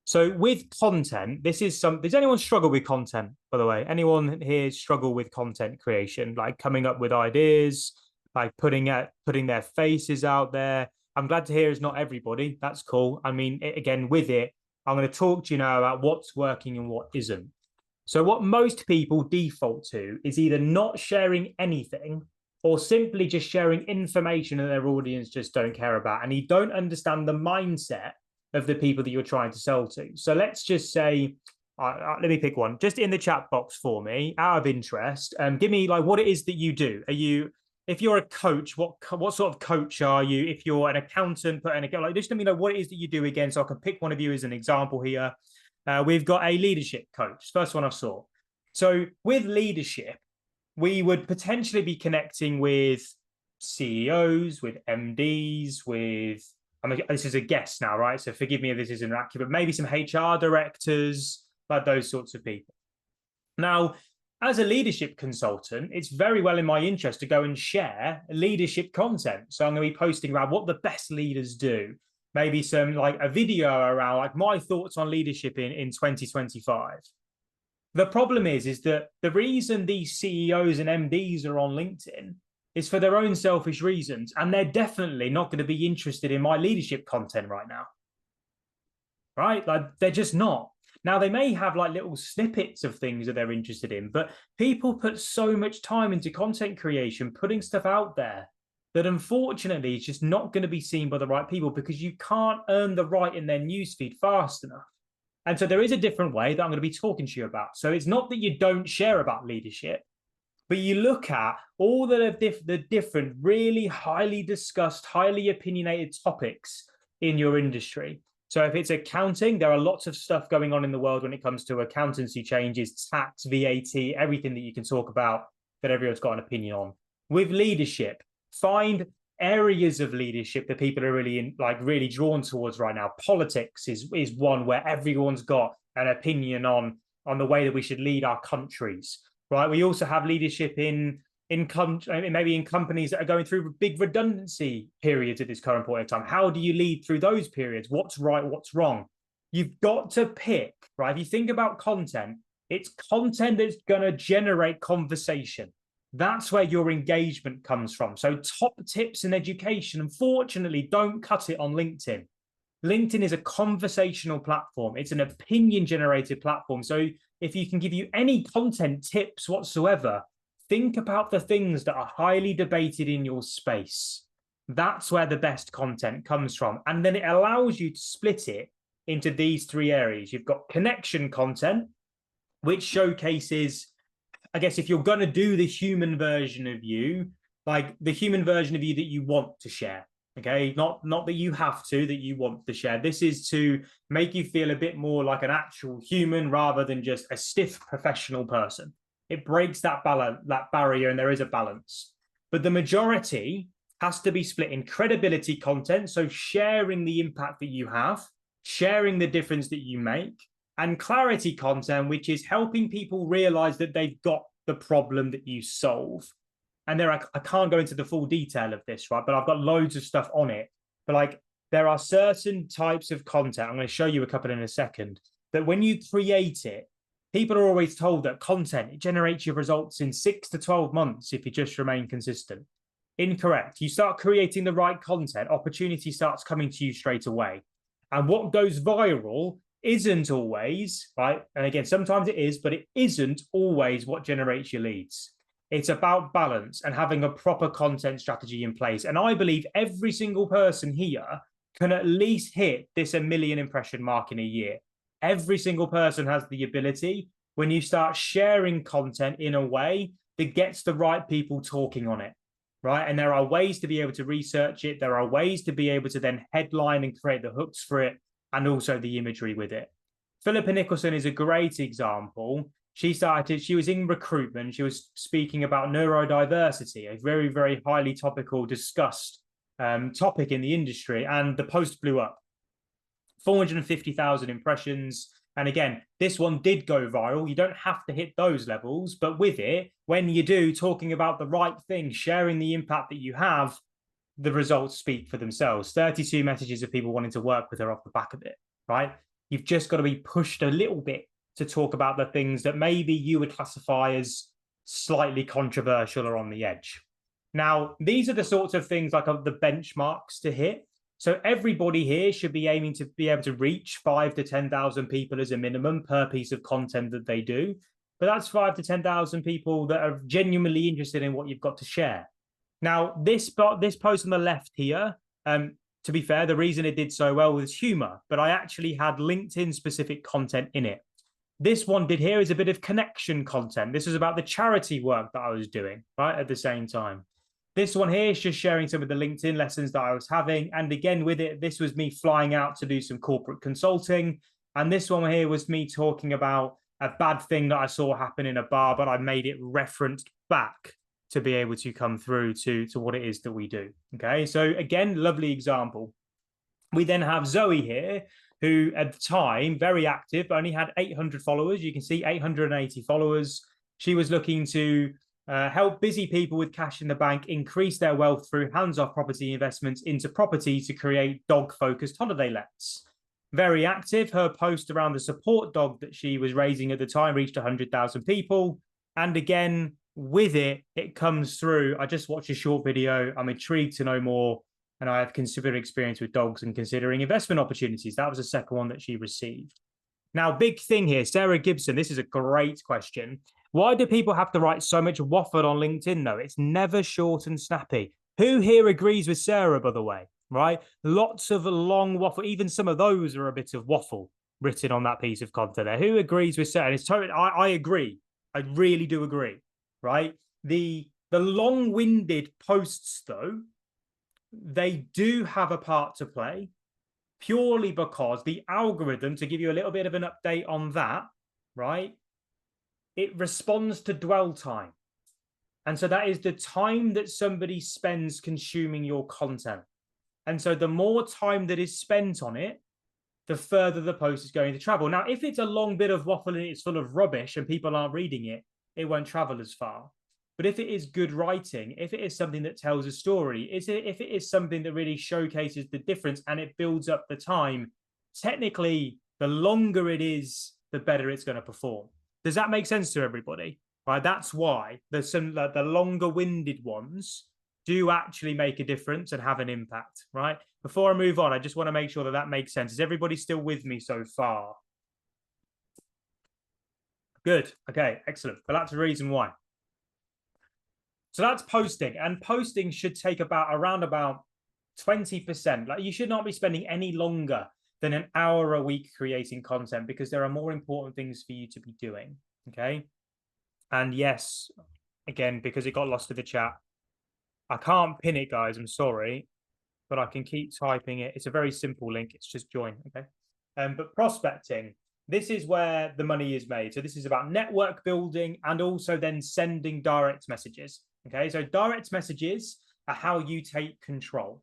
So with content, does anyone struggle with content, by the way? Anyone here struggle with content creation, like coming up with ideas, like putting their faces out there? I'm glad to hear it's not everybody. That's cool. I mean, again, with it, I'm going to talk to you now about what's working and what isn't. So what most people default to is either not sharing anything or simply just sharing information that their audience just don't care about. And you don't understand the mindset of the people that you're trying to sell to. So let's just say, let me pick one, just in the chat box for me, out of interest. Give me like what it is that you do. If you're a coach, what sort of coach are you? If you're an accountant, just let me know what it is that you do again, so I can pick one of you as an example here. We've got a leadership coach, first one I saw. So with leadership, we would potentially be connecting with CEOs, with MDs, this is a guess now, right? So forgive me if this isn't accurate, but maybe some HR directors, like those sorts of people. Now, as a leadership consultant, it's very well in my interest to go and share leadership content. So I'm going to be posting around what the best leaders do. Maybe some like a video around like my thoughts on leadership in 2025. The problem is that the reason these CEOs and MDs are on LinkedIn is for their own selfish reasons. And they're definitely not going to be interested in my leadership content right now. Right? Like they're just not. Now, they may have like little snippets of things that they're interested in, but people put so much time into content creation, putting stuff out there, that unfortunately it's just not going to be seen by the right people because you can't earn the right in their newsfeed fast enough. And so there is a different way that I'm going to be talking to you about. So it's not that you don't share about leadership, but you look at all the different, really highly discussed, highly opinionated topics in your industry. So if it's accounting, there are lots of stuff going on in the world when it comes to accountancy changes, tax, VAT, everything that you can talk about that everyone's got an opinion on. With leadership, find areas of leadership that people are really drawn towards right now. Politics is one where everyone's got an opinion on the way that we should lead our countries, right? We also have leadership maybe in companies that are going through big redundancy periods at this current point in time. How do you lead through those periods? What's right, what's wrong? You've got to pick, right? If you think about content, it's content that's going to generate conversation. That's where your engagement comes from. So top tips in education, unfortunately, don't cut it on LinkedIn. LinkedIn is a conversational platform. It's an opinion-generated platform. So if you can give you any content tips whatsoever, think about the things that are highly debated in your space. That's where the best content comes from. And then it allows you to split it into these 3 areas. You've got connection content, which showcases, I guess, if you're going to do the human version of you, like the human version of you that you want to share, okay? Not that you have to, that you want to share. This is to make you feel a bit more like an actual human rather than just a stiff professional person. It breaks that barrier, and there is a balance. But the majority has to be split in credibility content, so sharing the impact that you have, sharing the difference that you make, and clarity content, which is helping people realize that they've got the problem that you solve. and I can't go into the full detail of this, right? But I've got loads of stuff on it. But like, there are certain types of content, I'm going to show you a couple in a second, that when you create it, people are always told that content, it generates your results in 6 to 12 months if you just remain consistent. Incorrect. You start creating the right content, opportunity starts coming to you straight away. And what goes viral isn't always, right? And again, sometimes it is, but it isn't always what generates your leads. It's about balance and having a proper content strategy in place. And I believe every single person here can at least hit this 1 million impression mark in a year. Every single person has the ability when you start sharing content in a way that gets the right people talking on it, right? And there are ways to be able to research it. There are ways to be able to then headline and create the hooks for it and also the imagery with it. Philippa Nicholson is a great example. She was in recruitment. She was speaking about neurodiversity, a very, very highly topical, discussed topic in the industry. And the post blew up. 450,000 impressions. And again, this one did go viral. You don't have to hit those levels, but with it, when you do, talking about the right thing, sharing the impact that you have, the results speak for themselves. 32 messages of people wanting to work with her off the back of it, right? You've just got to be pushed a little bit to talk about the things that maybe you would classify as slightly controversial or on the edge. Now, these are the sorts of things like the benchmarks to hit. So everybody here should be aiming to be able to reach 5 to 10,000 people as a minimum per piece of content that they do. But that's 5 to 10,000 people that are genuinely interested in what you've got to share. Now, this post on the left here, to be fair, the reason it did so well was humor, but I actually had LinkedIn specific content in it. This one did here is a bit of connection content. This is about the charity work that I was doing, right, at the same time. This one here is just sharing some of the LinkedIn lessons that I was having. And again, with it, this was me flying out to do some corporate consulting. And this one here was me talking about a bad thing that I saw happen in a bar, but I made it referenced back to be able to come through to what it is that we do. Okay, so again, lovely example. We then have Zoe here, who at the time, very active, only had 800 followers. You can see 880 followers. She was looking to help busy people with cash in the bank increase their wealth through hands-off property investments into property to create dog-focused holiday lets. Very active. Her post around the support dog that she was raising at the time reached 100,000 people. And again, with it, it comes through. I just watched a short video. I'm intrigued to know more. And I have considerable experience with dogs and considering investment opportunities. That was the second one that she received. Now, big thing here, Sarah Gibson. This is a great question. Why do people have to write so much waffle on LinkedIn, though? It's never short and snappy. Who here agrees with Sarah, by the way, right? Lots of long waffle. Even some of those are a bit of waffle written on that piece of content there. Who agrees with Sarah? It's totally, I agree. I really do agree, right? The long-winded posts, though, they do have a part to play purely because the algorithm, to give you a little bit of an update on that, right? It responds to dwell time. And so that is the time that somebody spends consuming your content. And so the more time that is spent on it, the further the post is going to travel. Now, if it's a long bit of waffle and it's full of rubbish and people aren't reading it, it won't travel as far. But if it is good writing, if it is something that tells a story, if it is something that really showcases the difference and it builds up the time, technically, the longer it is, the better it's going to perform. Does that make sense to everybody? Right, that's why there's the longer-winded ones do actually make a difference and have an impact, right? Before I move on, I just want to make sure that that makes sense. Is everybody still with me so far? Good. Okay, excellent. But that's the reason why. So that's posting, and posting should take around about 20%. Like, you should not be spending any longer than an hour a week creating content because there are more important things for you to be doing. Okay. And yes, again, because it got lost in the chat, I can't pin it, guys. I'm sorry, but I can keep typing it. It's a very simple link. It's just join. Okay. But prospecting, this is where the money is made. So this is about network building and also then sending direct messages. Okay. So direct messages are how you take control.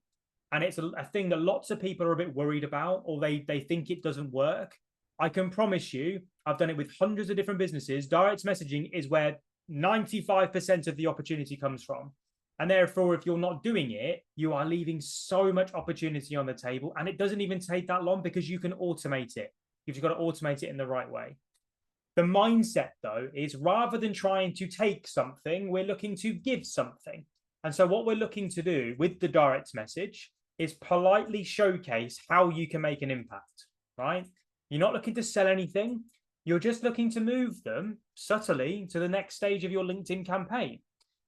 And it's a thing that lots of people are a bit worried about, or they think it doesn't work. I can promise you, I've done it with hundreds of different businesses. Direct messaging is where 95% of the opportunity comes from. And therefore, if you're not doing it, you are leaving so much opportunity on the table. And it doesn't even take that long because you can automate it. You've just got to automate it in the right way. The mindset, though, is rather than trying to take something, we're looking to give something. And so what we're looking to do with the direct message is politely showcase how you can make an impact, right? You're not looking to sell anything. You're just looking to move them subtly to the next stage of your LinkedIn campaign.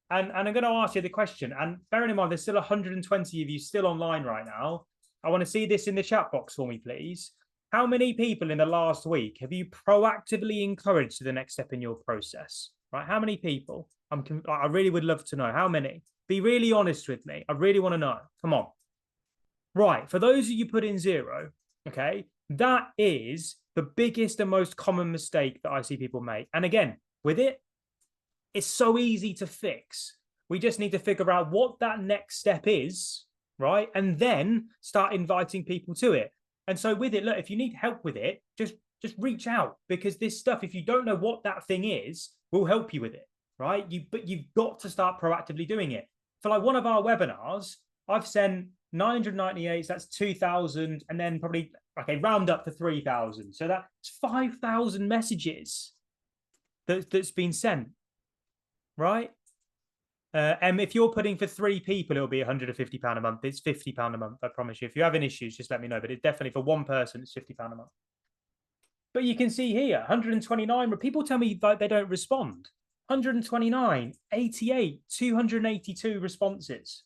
And I'm going to ask you the question, and bearing in mind, there's still 120 of you still online right now. I want to see this in the chat box for me, please. How many people in the last week have you proactively encouraged to the next step in your process? Right? How many people? I really would love to know. How many? Be really honest with me. I really want to know. Come on. Right. For those of you put in 0, okay, that is the biggest and most common mistake that I see people make. And again, with it, it's so easy to fix. We just need to figure out what that next step is, right? And then start inviting people to it. And so with it, look, if you need help with it, just reach out, because this stuff, if you don't know what that thing is, will help you with it, right? But you've got to start proactively doing it. For like one of our webinars, I've sent 998, so that's 2,000, and then probably, okay, round up to 3,000. So that's 5,000 messages that's been sent, right? And if you're putting for 3 people, it'll be £150 a month. It's £50 a month, I promise you. If you're having issues, just let me know. But it's definitely for one person, it's £50 a month. But you can see here, 129. People tell me that they don't respond. 129, 88, 282 responses.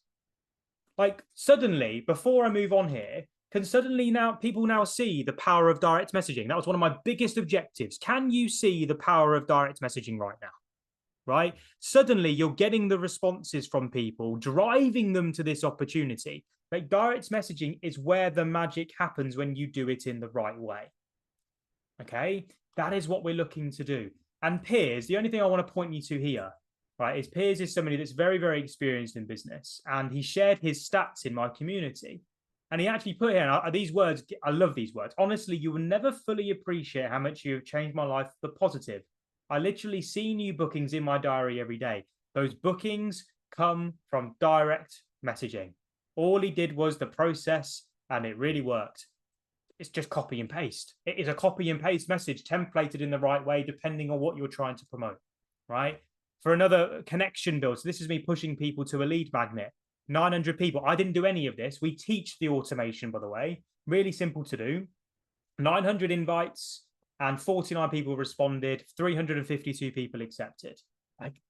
Like suddenly, before I move on here, can suddenly now people now see the power of direct messaging? That was one of my biggest objectives. Can you see the power of direct messaging right now? Right? Suddenly you're getting the responses from people, driving them to this opportunity. Like direct messaging is where the magic happens when you do it in the right way. Okay, that is what we're looking to do. And Piers, the only thing I want to point you to here, right, is Piers is somebody that's very, very experienced in business, and he shared his stats in my community. And he actually put here, these words, I love these words. Honestly, you will never fully appreciate how much you have changed my life for the positive. I literally see new bookings in my diary every day. Those bookings come from direct messaging. All he did was the process, and it really worked. It's just copy and paste. It is a copy and paste message templated in the right way, depending on what you're trying to promote, right? For another connection build, so this is me pushing people to a lead magnet. 900 people. I didn't do any of this. We teach the automation, by the way. Really simple to do. 900 invites, and 49 people responded, 352 people accepted. Like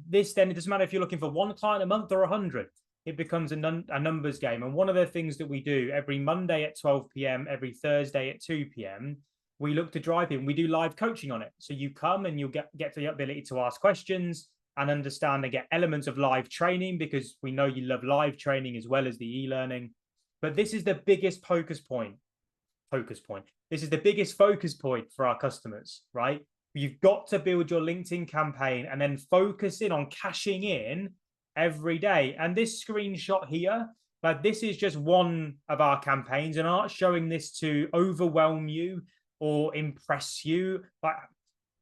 this, then it doesn't matter if you're looking for 1 client a month or 100. It becomes a numbers game. And one of the things that we do every Monday at 12 p.m., every Thursday at 2 p.m., we look to drive in. We do live coaching on it. So you come and you'll get the ability to ask questions and understand and get elements of live training, because we know you love live training as well as the e-learning. But this is the biggest focus point. This is the biggest focus point for our customers, right? You've got to build your LinkedIn campaign and then focus in on cashing in every day. And this screenshot here, like this is just one of our campaigns, and I'm not showing this to overwhelm you or impress you. But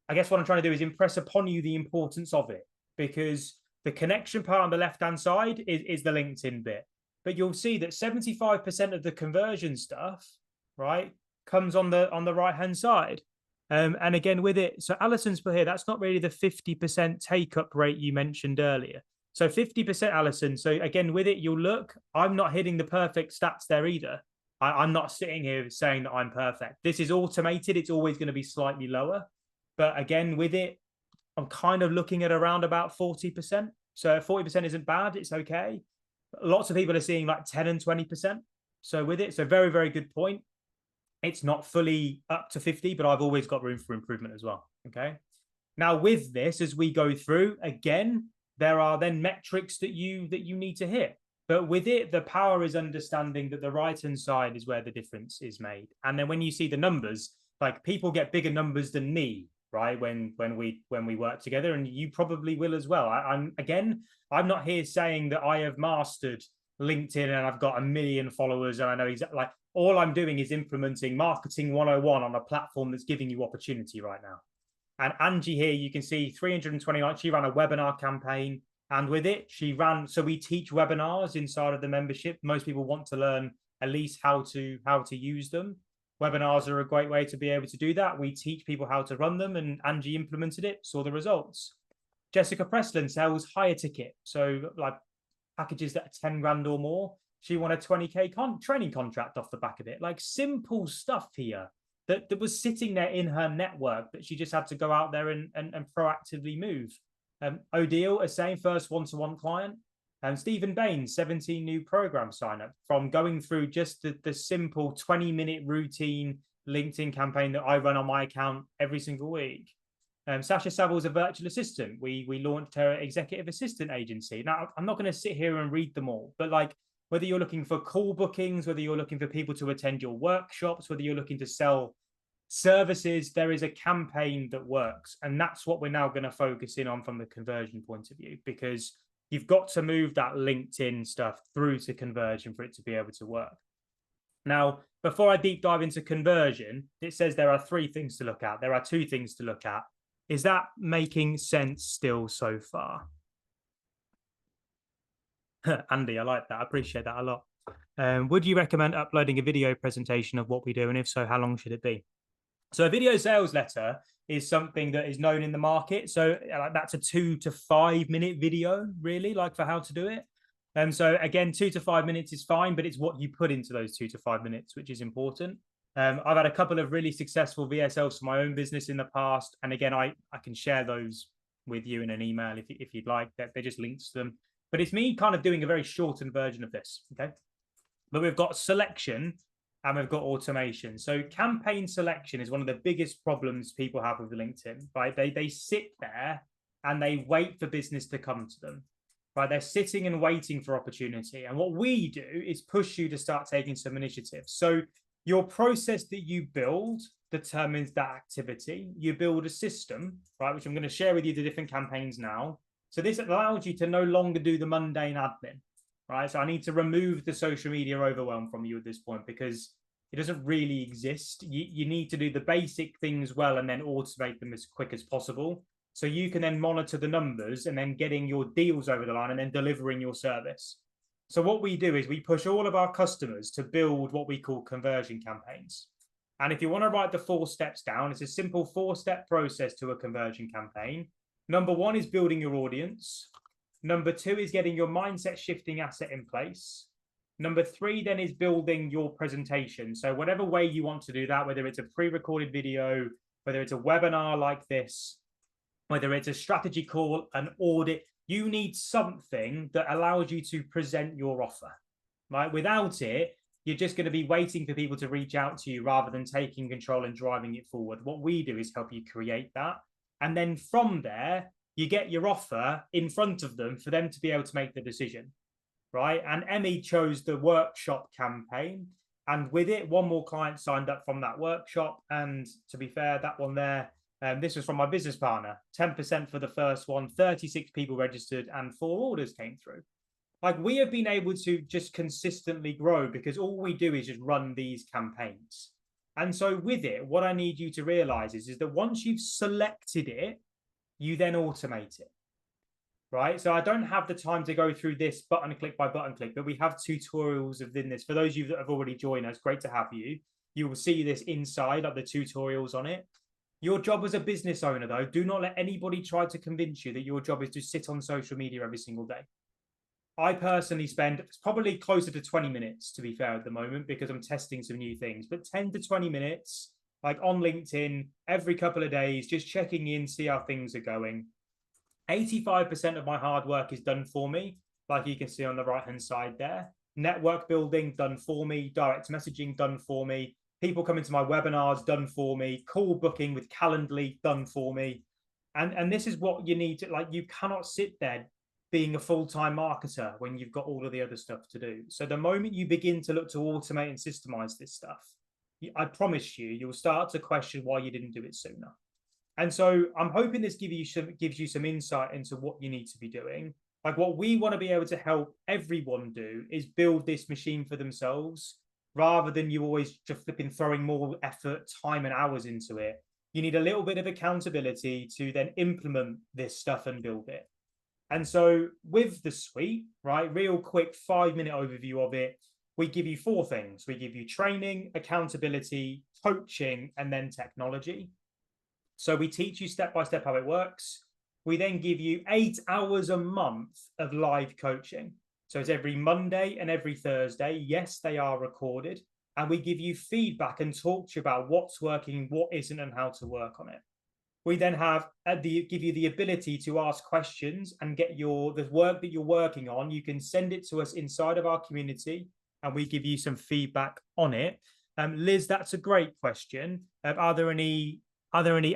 I guess what I'm trying to do is impress upon you the importance of it, because the connection part on the left-hand side is the LinkedIn bit. But you'll see that 75% of the conversion stuff, right, comes on the right-hand side. And again, with it, so Alison's put here, that's not really the 50% take-up rate you mentioned earlier. So 50%, Alison. So again, with it, you'll look, I'm not hitting the perfect stats there either. I'm not sitting here saying that I'm perfect. This is automated. It's always going to be slightly lower. But again, with it, I'm kind of looking at around about 40%. So 40% isn't bad. It's okay. Lots of people are seeing like 10 and 20%. So with it, so very, very good point. It's not fully up to 50, but I've always got room for improvement as well. Okay. Now with this, as we go through, again, there are then metrics that you need to hit. But with it, the power is understanding that the right-hand side is where the difference is made. And then when you see the numbers, like people get bigger numbers than me, right? When we work together, and you probably will as well. I'm not here saying that I have mastered LinkedIn and I've got 1 million followers and I know exactly, like all I'm doing is implementing marketing 101 on a platform that's giving you opportunity right now. And Angie here, you can see 329, she ran a webinar campaign. And with it, she ran, so we teach webinars inside of the membership. Most people want to learn at least how to use them. Webinars are a great way to be able to do that. We teach people how to run them, and Angie implemented it, saw the results. Jessica Preslin sells higher ticket, so like packages that are 10 grand or more. She won a 20K training contract off the back of it. Like simple stuff here that was sitting there in her network that she just had to go out there and proactively move. Odile, a same first one-to-one client. And Stephen Baines, 17 new program sign up from going through just the simple 20-minute routine LinkedIn campaign that I run on my account every single week. Sasha Savil's a virtual assistant. We launched her executive assistant agency. Now, I'm not going to sit here and read them all, but like whether you're looking for call bookings, whether you're looking for people to attend your workshops, whether you're looking to sell services, there is a campaign that works. And that's what we're now going to focus in on from the conversion point of view, because you've got to move that LinkedIn stuff through to conversion for it to be able to work. Now, before I deep dive into conversion, it says there are 3 things to look at. There are 2 things to look at. Is that making sense still so far? Andy, I like that. I appreciate that a lot. Would you recommend uploading a video presentation of what we do? And if so, how long should it be? So a video sales letter is something that is known in the market. So that's a 2 to 5 minute video, really, like for how to do it. So again, 2 to 5 minutes is fine, but it's what you put into those 2 to 5 minutes, which is important. I've had a couple of really successful VSLs for my own business in the past. And again, I can share those with you in an email if you'd like. They're just links to them. But it's me kind of doing a very shortened version of this, okay? But we've got selection and we've got automation. So campaign selection is one of the biggest problems people have with LinkedIn, right? They sit there and they wait for business to come to them, right? They're sitting and waiting for opportunity. And what we do is push you to start taking some initiative. So your process that you build determines that activity. You build a system, right? Which I'm going to share with you the different campaigns now. So this allows you to no longer do the mundane admin, right? So I need to remove the social media overwhelm from you at this point because it doesn't really exist. You need to do the basic things well and then automate them as quick as possible. So you can then monitor the numbers and then getting your deals over the line and then delivering your service. So what we do is we push all of our customers to build what we call conversion campaigns. And if you want to write the 4 steps down, it's a simple 4-step process to a conversion campaign. Number 1 is building your audience. Number 2 is getting your mindset shifting asset in place. Number 3 then is building your presentation. So whatever way you want to do that, whether it's a pre-recorded video, whether it's a webinar like this, whether it's a strategy call, an audit, you need something that allows you to present your offer, right? Without it, you're just going to be waiting for people to reach out to you rather than taking control and driving it forward. What we do is help you create that. And then from there, you get your offer in front of them for them to be able to make the decision, right? And Emmy chose the workshop campaign. And with it, 1 more client signed up from that workshop. And to be fair, that one there, this was from my business partner, 10% for the first one, 36 people registered and 4 orders came through. Like we have been able to just consistently grow because all we do is just run these campaigns. And so with it, what I need you to realize is that once you've selected it, you then automate it, right? So I don't have the time to go through this button click by button click, but we have tutorials within this. For those of you that have already joined us, great to have you. You will see this inside, like the tutorials on it. Your job as a business owner, though, do not let anybody try to convince you that your job is to sit on social media every single day. I personally spend probably closer to 20 minutes, to be fair, at the moment, because I'm testing some new things, but 10 to 20 minutes, like on LinkedIn, every couple of days, just checking in, see how things are going. 85% of my hard work is done for me, like you can see on the right-hand side there. Network building, done for me. Direct messaging, done for me. People coming to my webinars, done for me. Call booking with Calendly, done for me. And this is what you need to, like, you cannot sit there being a full-time marketer when you've got all of the other stuff to do. So the moment you begin to look to automate and systemize this stuff, I promise you, you'll start to question why you didn't do it sooner. And so I'm hoping this gives you some insight into what you need to be doing. Like what we want to be able to help everyone do is build this machine for themselves rather than you always just flipping throwing more effort, time and hours into it. You need a little bit of accountability to then implement this stuff and build it. And so with the suite, right, real quick 5-minute overview of it, we give you 4 things. We give you training, accountability, coaching, and then technology. So we teach you step by step how it works. We then give you 8 hours a month of live coaching. So it's every Monday and every Thursday. Yes, they are recorded. And we give you feedback and talk to you about what's working, what isn't, and how to work on it. We then give you the ability to ask questions and get the work that you're working on. You can send it to us inside of our community, and we give you some feedback on it. Liz, that's a great question. Are there any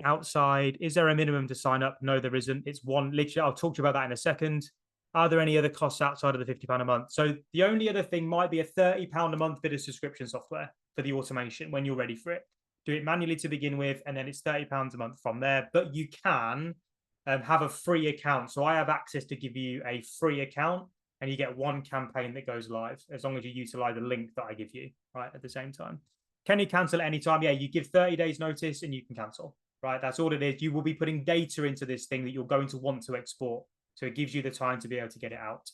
outside? Is there a minimum to sign up? No, there isn't. It's one. Literally, I'll talk to you about that in a second. Are there any other costs outside of the £50 a month? So the only other thing might be a £30 a month bit of subscription software for the automation when you're ready for it. Do it manually to begin with, and then it's £30 a month from there. But you can have a free account. So I have access to give you a free account, and you get one campaign that goes live as long as you utilize the link that I give you, right, at the same time. Can you cancel at any time? Yeah, you give 30 days notice and you can cancel, right? That's all it is. You will be putting data into this thing that you're going to want to export. So it gives you the time to be able to get it out.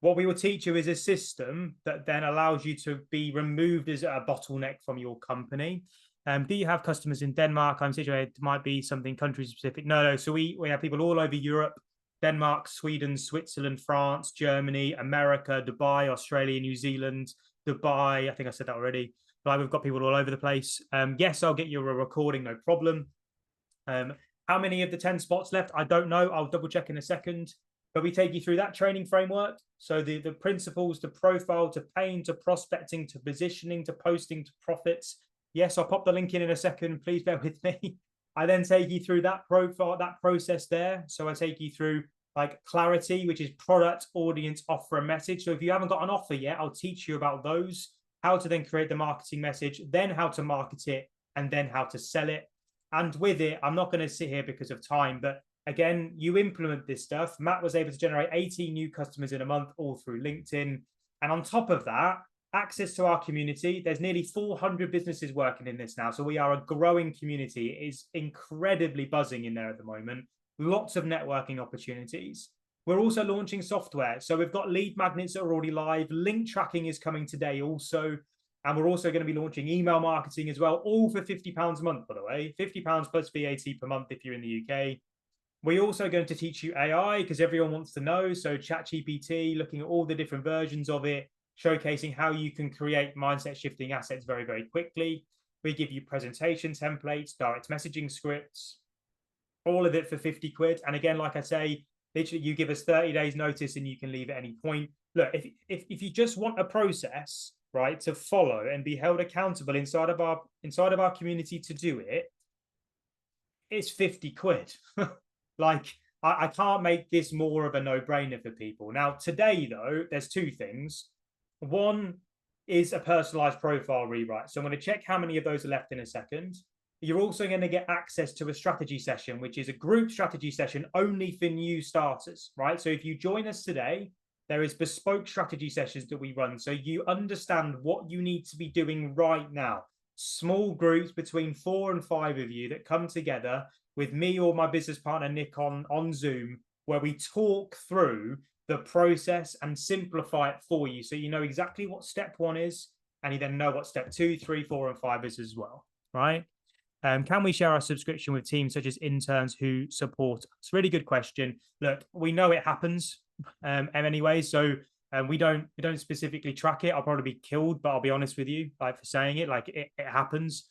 What we will teach you is a system that then allows you to be removed as a bottleneck from your company. Do you have customers in Denmark? I'm situated. It might be something country specific. No. So we have people all over Europe: Denmark, Sweden, Switzerland, France, Germany, America, Dubai, Australia, New Zealand, Dubai. I think I said that already. But we've got people all over the place. Yes, I'll get you a recording, no problem. How many of the 10 spots left? I don't know. I'll double check in a second. But we take you through that training framework. So the principles to profile, to pain, to prospecting, to positioning, to posting, to profits. Yes, I'll pop the link in a second. Please bear with me. I then take you through that profile, that process there. So I take you through like clarity, which is product, audience, offer, and message. So if you haven't got an offer yet, I'll teach you about those, how to then create the marketing message, then how to market it, and then how to sell it. And with it, I'm not going to sit here because of time, but again, you implement this stuff. Matt was able to generate 18 new customers in a month, all through LinkedIn. And on top of that, access to our community. There's nearly 400 businesses working in this now. So we are a growing community. It is incredibly buzzing in there at the moment. Lots of networking opportunities. We're also launching software. So we've got lead magnets that are already live. Link tracking is coming today also. And we're also going to be launching email marketing as well, all for £50 a month, by the way. £50 plus VAT per month if you're in the UK. We're also going to teach you AI because everyone wants to know. So ChatGPT, looking at all the different versions of it, showcasing how you can create mindset shifting assets very, very quickly. We give you presentation templates, direct messaging scripts, all of it for 50 quid. And again, like I say, literally you give us 30 days notice and you can leave at any point. Look, if you just want a process, right, to follow and be held accountable inside of our community to do it, it's 50 quid. Like, I can't make this more of a no-brainer for people. Now, today, though, there's 2 things. One is a personalized profile rewrite. So I'm going to check how many of those are left in a second. You're also going to get access to a strategy session, which is a group strategy session only for new starters, right? So if you join us today, there is bespoke strategy sessions that we run. So you understand what you need to be doing right now. Small groups between 4 and 5 of you that come together with me or my business partner, Nick, on Zoom, where we talk through the process and simplify it for you. So you know exactly what step 1 is, and you then know what step 2, 3, 4, and 5 is as well, right? Can we share our subscription with teams such as interns who support us? Really good question. Look, we know it happens anyway, so we don't specifically track it. I'll probably be killed, but I'll be honest with you, like, for saying it, like it happens.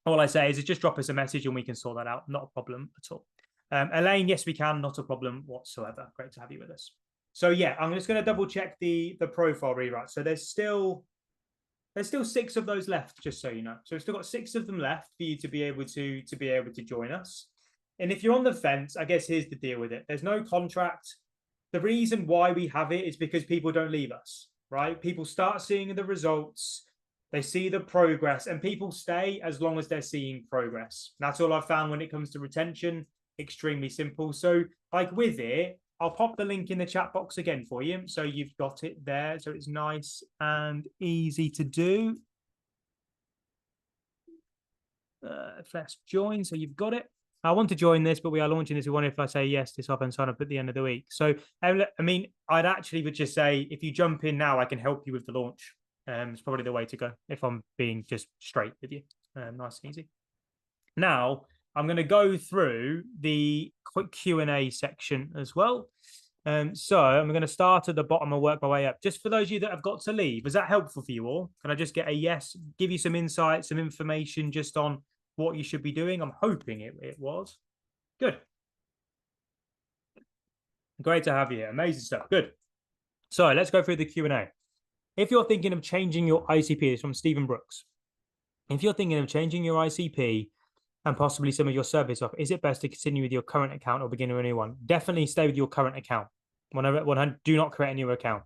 All I say is just drop us a message and we can sort that out. Not a problem at all. Elaine, yes, we can. Not a problem whatsoever. Great to have you with us. So yeah, I'm just going to double check the profile rewrite. So there's still 6 of those left, just so you know. So we've still got 6 of them left for you to be able to join us. And if you're on the fence, I guess here's the deal with it. There's no contract. The reason why we have it is because people don't leave us, right? People start seeing the results. They see the progress, and people stay as long as they're seeing progress. That's all I've found when it comes to retention. Extremely simple. So like with it, I'll pop the link in the chat box again for you. So you've got it there. So it's nice and easy to do. Let's join. So you've got it. I want to join this, but we are launching this. We wonder if I say yes, this up and sign up at the end of the week. So, I mean, I'd actually would just say if you jump in now, I can help you with the launch. It's probably the way to go if I'm being just straight with you. Nice and easy. Now, I'm going to go through the quick Q&A section as well. So I'm going to start at the bottom and work my way up. Just for those of you that have got to leave, is that helpful for you all? Can I just get a yes, give you some insight, some information just on what you should be doing? I'm hoping it was. Good. Great to have you here. Amazing stuff. Good. So let's go through the Q&A. If you're thinking of changing your ICP, it's from Stephen Brooks. If you're thinking of changing your ICP and possibly some of your service off, is it best to continue with your current account or begin a new one? Definitely stay with your current account. 100, do not create a new account.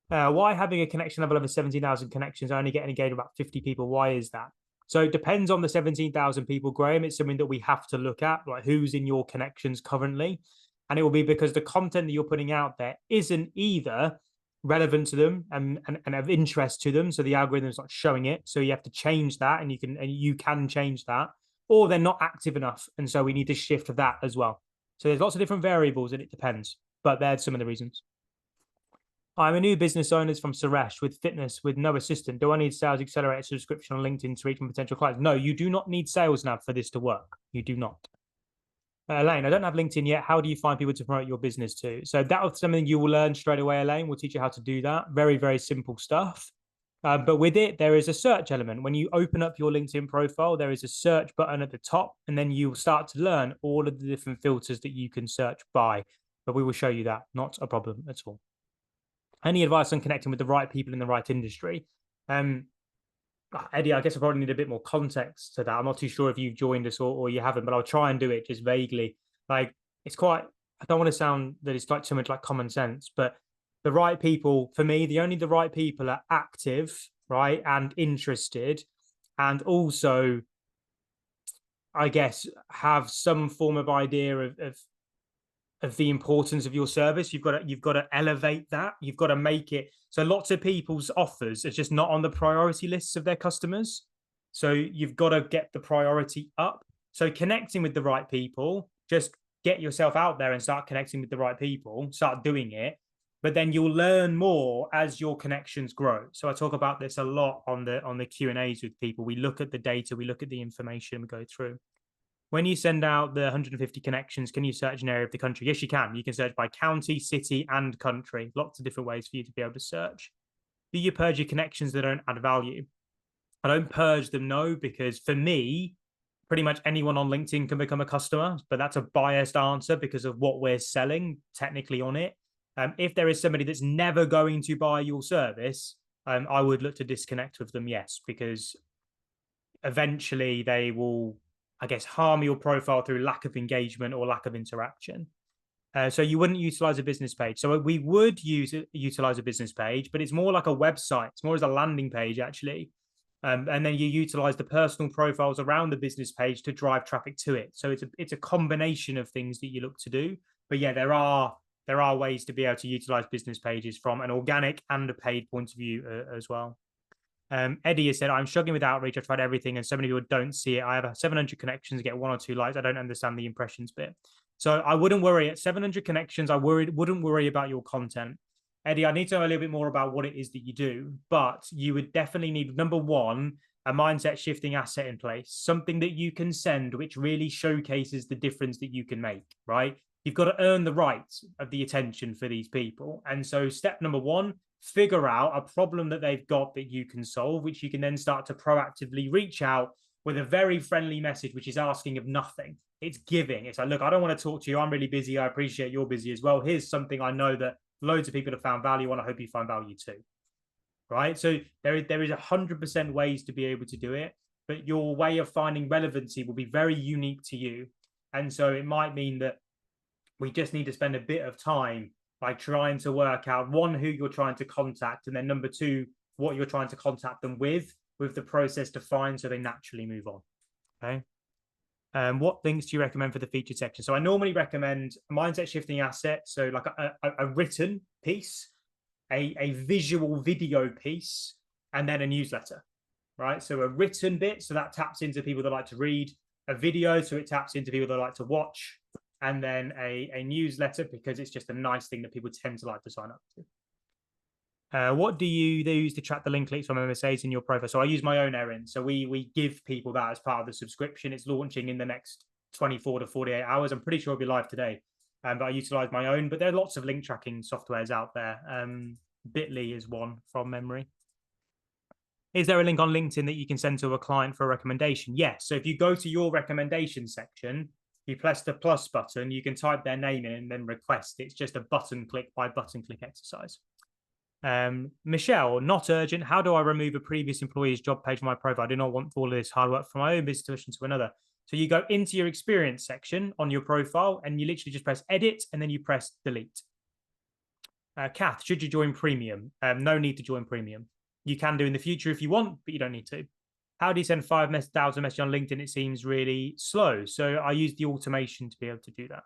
Why having a connection level over 17,000 connections, I only get engaged about 50 people? Why is that? So it depends on the 17,000 people, Graham. It's something that we have to look at, like who's in your connections currently. And it will be because the content that you're putting out there isn't either relevant to them and of interest to them. So the algorithm's not showing it. So you have to change that, and you can change that, or they're not active enough. And so we need to shift that as well. So there's lots of different variables and it depends, but there's some of the reasons. I'm a new business owner from Suresh with fitness with no assistant. Do I need sales accelerator subscription on LinkedIn to reach my potential clients? No, you do not need sales now for this to work. You do not. Elaine, I don't have LinkedIn yet. How do you find people to promote your business to? So that was something you will learn straight away, Elaine. We'll teach you how to do that. Very, very simple stuff. But with it, there is a search element. When you open up your LinkedIn profile, there is a search button at the top, and then you'll start to learn all of the different filters that you can search by. But we will show you that. Not a problem at all. Any advice on connecting with the right people in the right industry? Eddie, I guess I probably need a bit more context to that. I'm not too sure if you've joined us or you haven't, but I'll try and do it just vaguely. Like, it's quite, I don't want to sound that it's like too much like common sense, but the right people, for me, the right people are active, right, and interested, and also, I guess, have some form of idea of the importance of your service. You've got to elevate that. You've got to make it so lots of people's offers are just not on the priority lists of their customers. So you've got to get the priority up. So connecting with the right people, just get yourself out there and start connecting with the right people, start doing it. But then you'll learn more as your connections grow. So I talk about this a lot on the Q&As with people. We look at the data, we look at the information, we go through. When you send out the 150 connections, can you search an area of the country? Yes, you can. You can search by county, city, and country. Lots of different ways for you to be able to search. Do you purge your connections that don't add value? I don't purge them, no, because for me, pretty much anyone on LinkedIn can become a customer, but that's a biased answer because of what we're selling technically on it. If there is somebody that's never going to buy your service, I would look to disconnect with them, yes, because eventually they will, I guess, harm your profile through lack of engagement or lack of interaction. So you wouldn't utilize a business page. So we would utilize a business page, but it's more like a website. It's more as a landing page, actually. And then you utilize the personal profiles around the business page to drive traffic to it. So it's a combination of things that you look to do. But yeah, there are ways to be able to utilize business pages from an organic and a paid point of view as well. Eddie has said, I'm struggling with outreach. I've tried everything and so many people don't see it. I have 700 connections, get 1 or 2 likes. I don't understand the impressions bit. So I wouldn't worry. At 700 connections, I wouldn't worry about your content. Eddie, I need to know a little bit more about what it is that you do, but you would definitely need, number one, a mindset shifting asset in place, something that you can send, which really showcases the difference that you can make, right? You've got to earn the right of the attention for these people. And so step number one, figure out a problem that they've got that you can solve, which you can then start to proactively reach out with a very friendly message, which is asking of nothing. It's giving. It's like, look, I don't want to talk to you. I'm really busy. I appreciate you're busy as well. Here's something I know that loads of people have found value on. I hope you find value too. Right? So there is 100% ways to be able to do it, but your way of finding relevancy will be very unique to you. And so it might mean that we just need to spend a bit of time by trying to work out, one, who you're trying to contact, and then number two, what you're trying to contact them with the process defined so they naturally move on. Okay. What things do you recommend for the featured section? So I normally recommend a mindset shifting asset. So like a written piece, a visual video piece, and then a newsletter, right? So a written bit, so that taps into people that like to read, a video, so it taps into people that like to watch, and then a newsletter because it's just a nice thing that people tend to like to sign up to. What do you use to track the link clicks from MSAs in your profile? So I use my own Erin. So we give people that as part of the subscription. It's launching in the next 24 to 48 hours. I'm pretty sure it'll be live today. But I utilize my own. But there are lots of link tracking softwares out there. Bitly is one from memory. Is there a link on LinkedIn that you can send to a client for a recommendation? Yes. So if you go to your recommendation section, you press the plus button, you can type their name in and then request. It's just a button click by button click exercise. Michelle, not urgent. How do I remove a previous employee's job page from my profile? I do not want all of this hard work from my own business to another. So you go into your experience section on your profile and you literally just press edit and then you press delete. Kath, should you join premium? No need to join premium. You can do in the future if you want, but you don't need to. How do you send 5,000 messages on LinkedIn? It seems really slow. So I use the automation to be able to do that.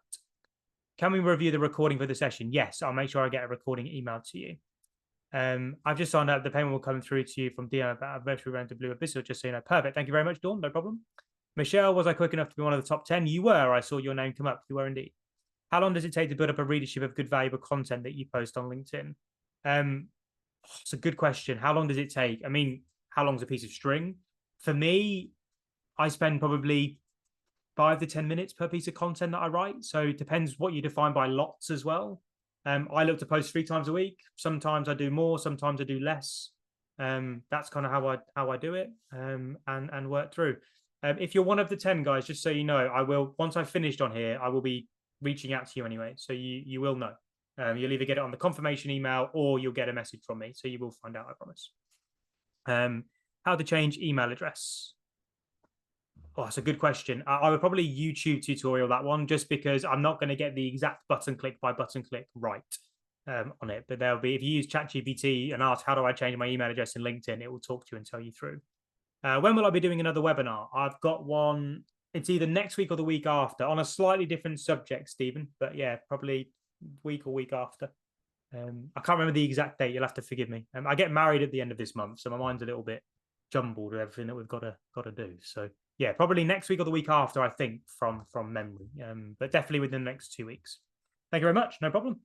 Can we review the recording for the session? Yes, I'll make sure I get a recording emailed to you. I've just signed up. The payment will come through to you from DM about a virtual round to Blue Abyss. Just so you know. Perfect. Thank you very much, Dawn. No problem. Michelle, was I quick enough to be one of the top 10? You were. I saw your name come up. You were indeed. How long does it take to build up a readership of good, valuable content that you post on LinkedIn? It's a good question. How long does it take? I mean, how long is a piece of string? For me, I spend probably 5 to 10 minutes per piece of content that I write. So it depends what you define by lots as well. I look to post 3 times a week. Sometimes I do more, sometimes I do less. That's kind of how I do it and work through. If you're one of the 10 guys, just so you know, I will, once I've finished on here, I will be reaching out to you anyway. So you will know. You'll either get it on the confirmation email or you'll get a message from me. So you will find out, I promise. How to change email address. Oh, that's a good question. I would probably YouTube tutorial that one just because I'm not going to get the exact button click by button click right on it. But there'll be, if you use ChatGPT and ask, how do I change my email address in LinkedIn? It will talk to you and tell you through. When will I be doing another webinar? I've got one. It's either next week or the week after on a slightly different subject, Stephen. But yeah, probably week or week after. I can't remember the exact date. You'll have to forgive me. I get married at the end of this month, so my mind's a little bit jumbled with everything that we've got to do. So yeah, probably next week or the week after, I think, from memory. But definitely within the next 2 weeks. Thank you very much. No problem.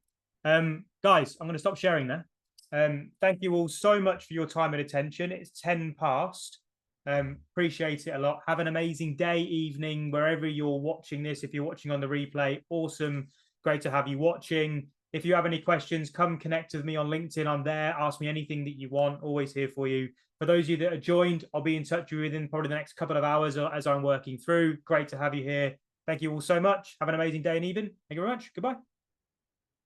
Guys, I'm going to stop sharing there. Thank you all so much for your time and attention. It's 10 past. Appreciate it a lot. Have an amazing day, evening, wherever you're watching this. If you're watching on the replay, awesome. Great to have you watching. If you have any questions, come connect with me on LinkedIn. I'm there. Ask me anything that you want. Always here for you. For those of you that are joined, I'll be in touch with you within probably the next couple of hours as I'm working through. Great to have you here. Thank you all so much. Have an amazing day and evening. Thank you very much. Goodbye.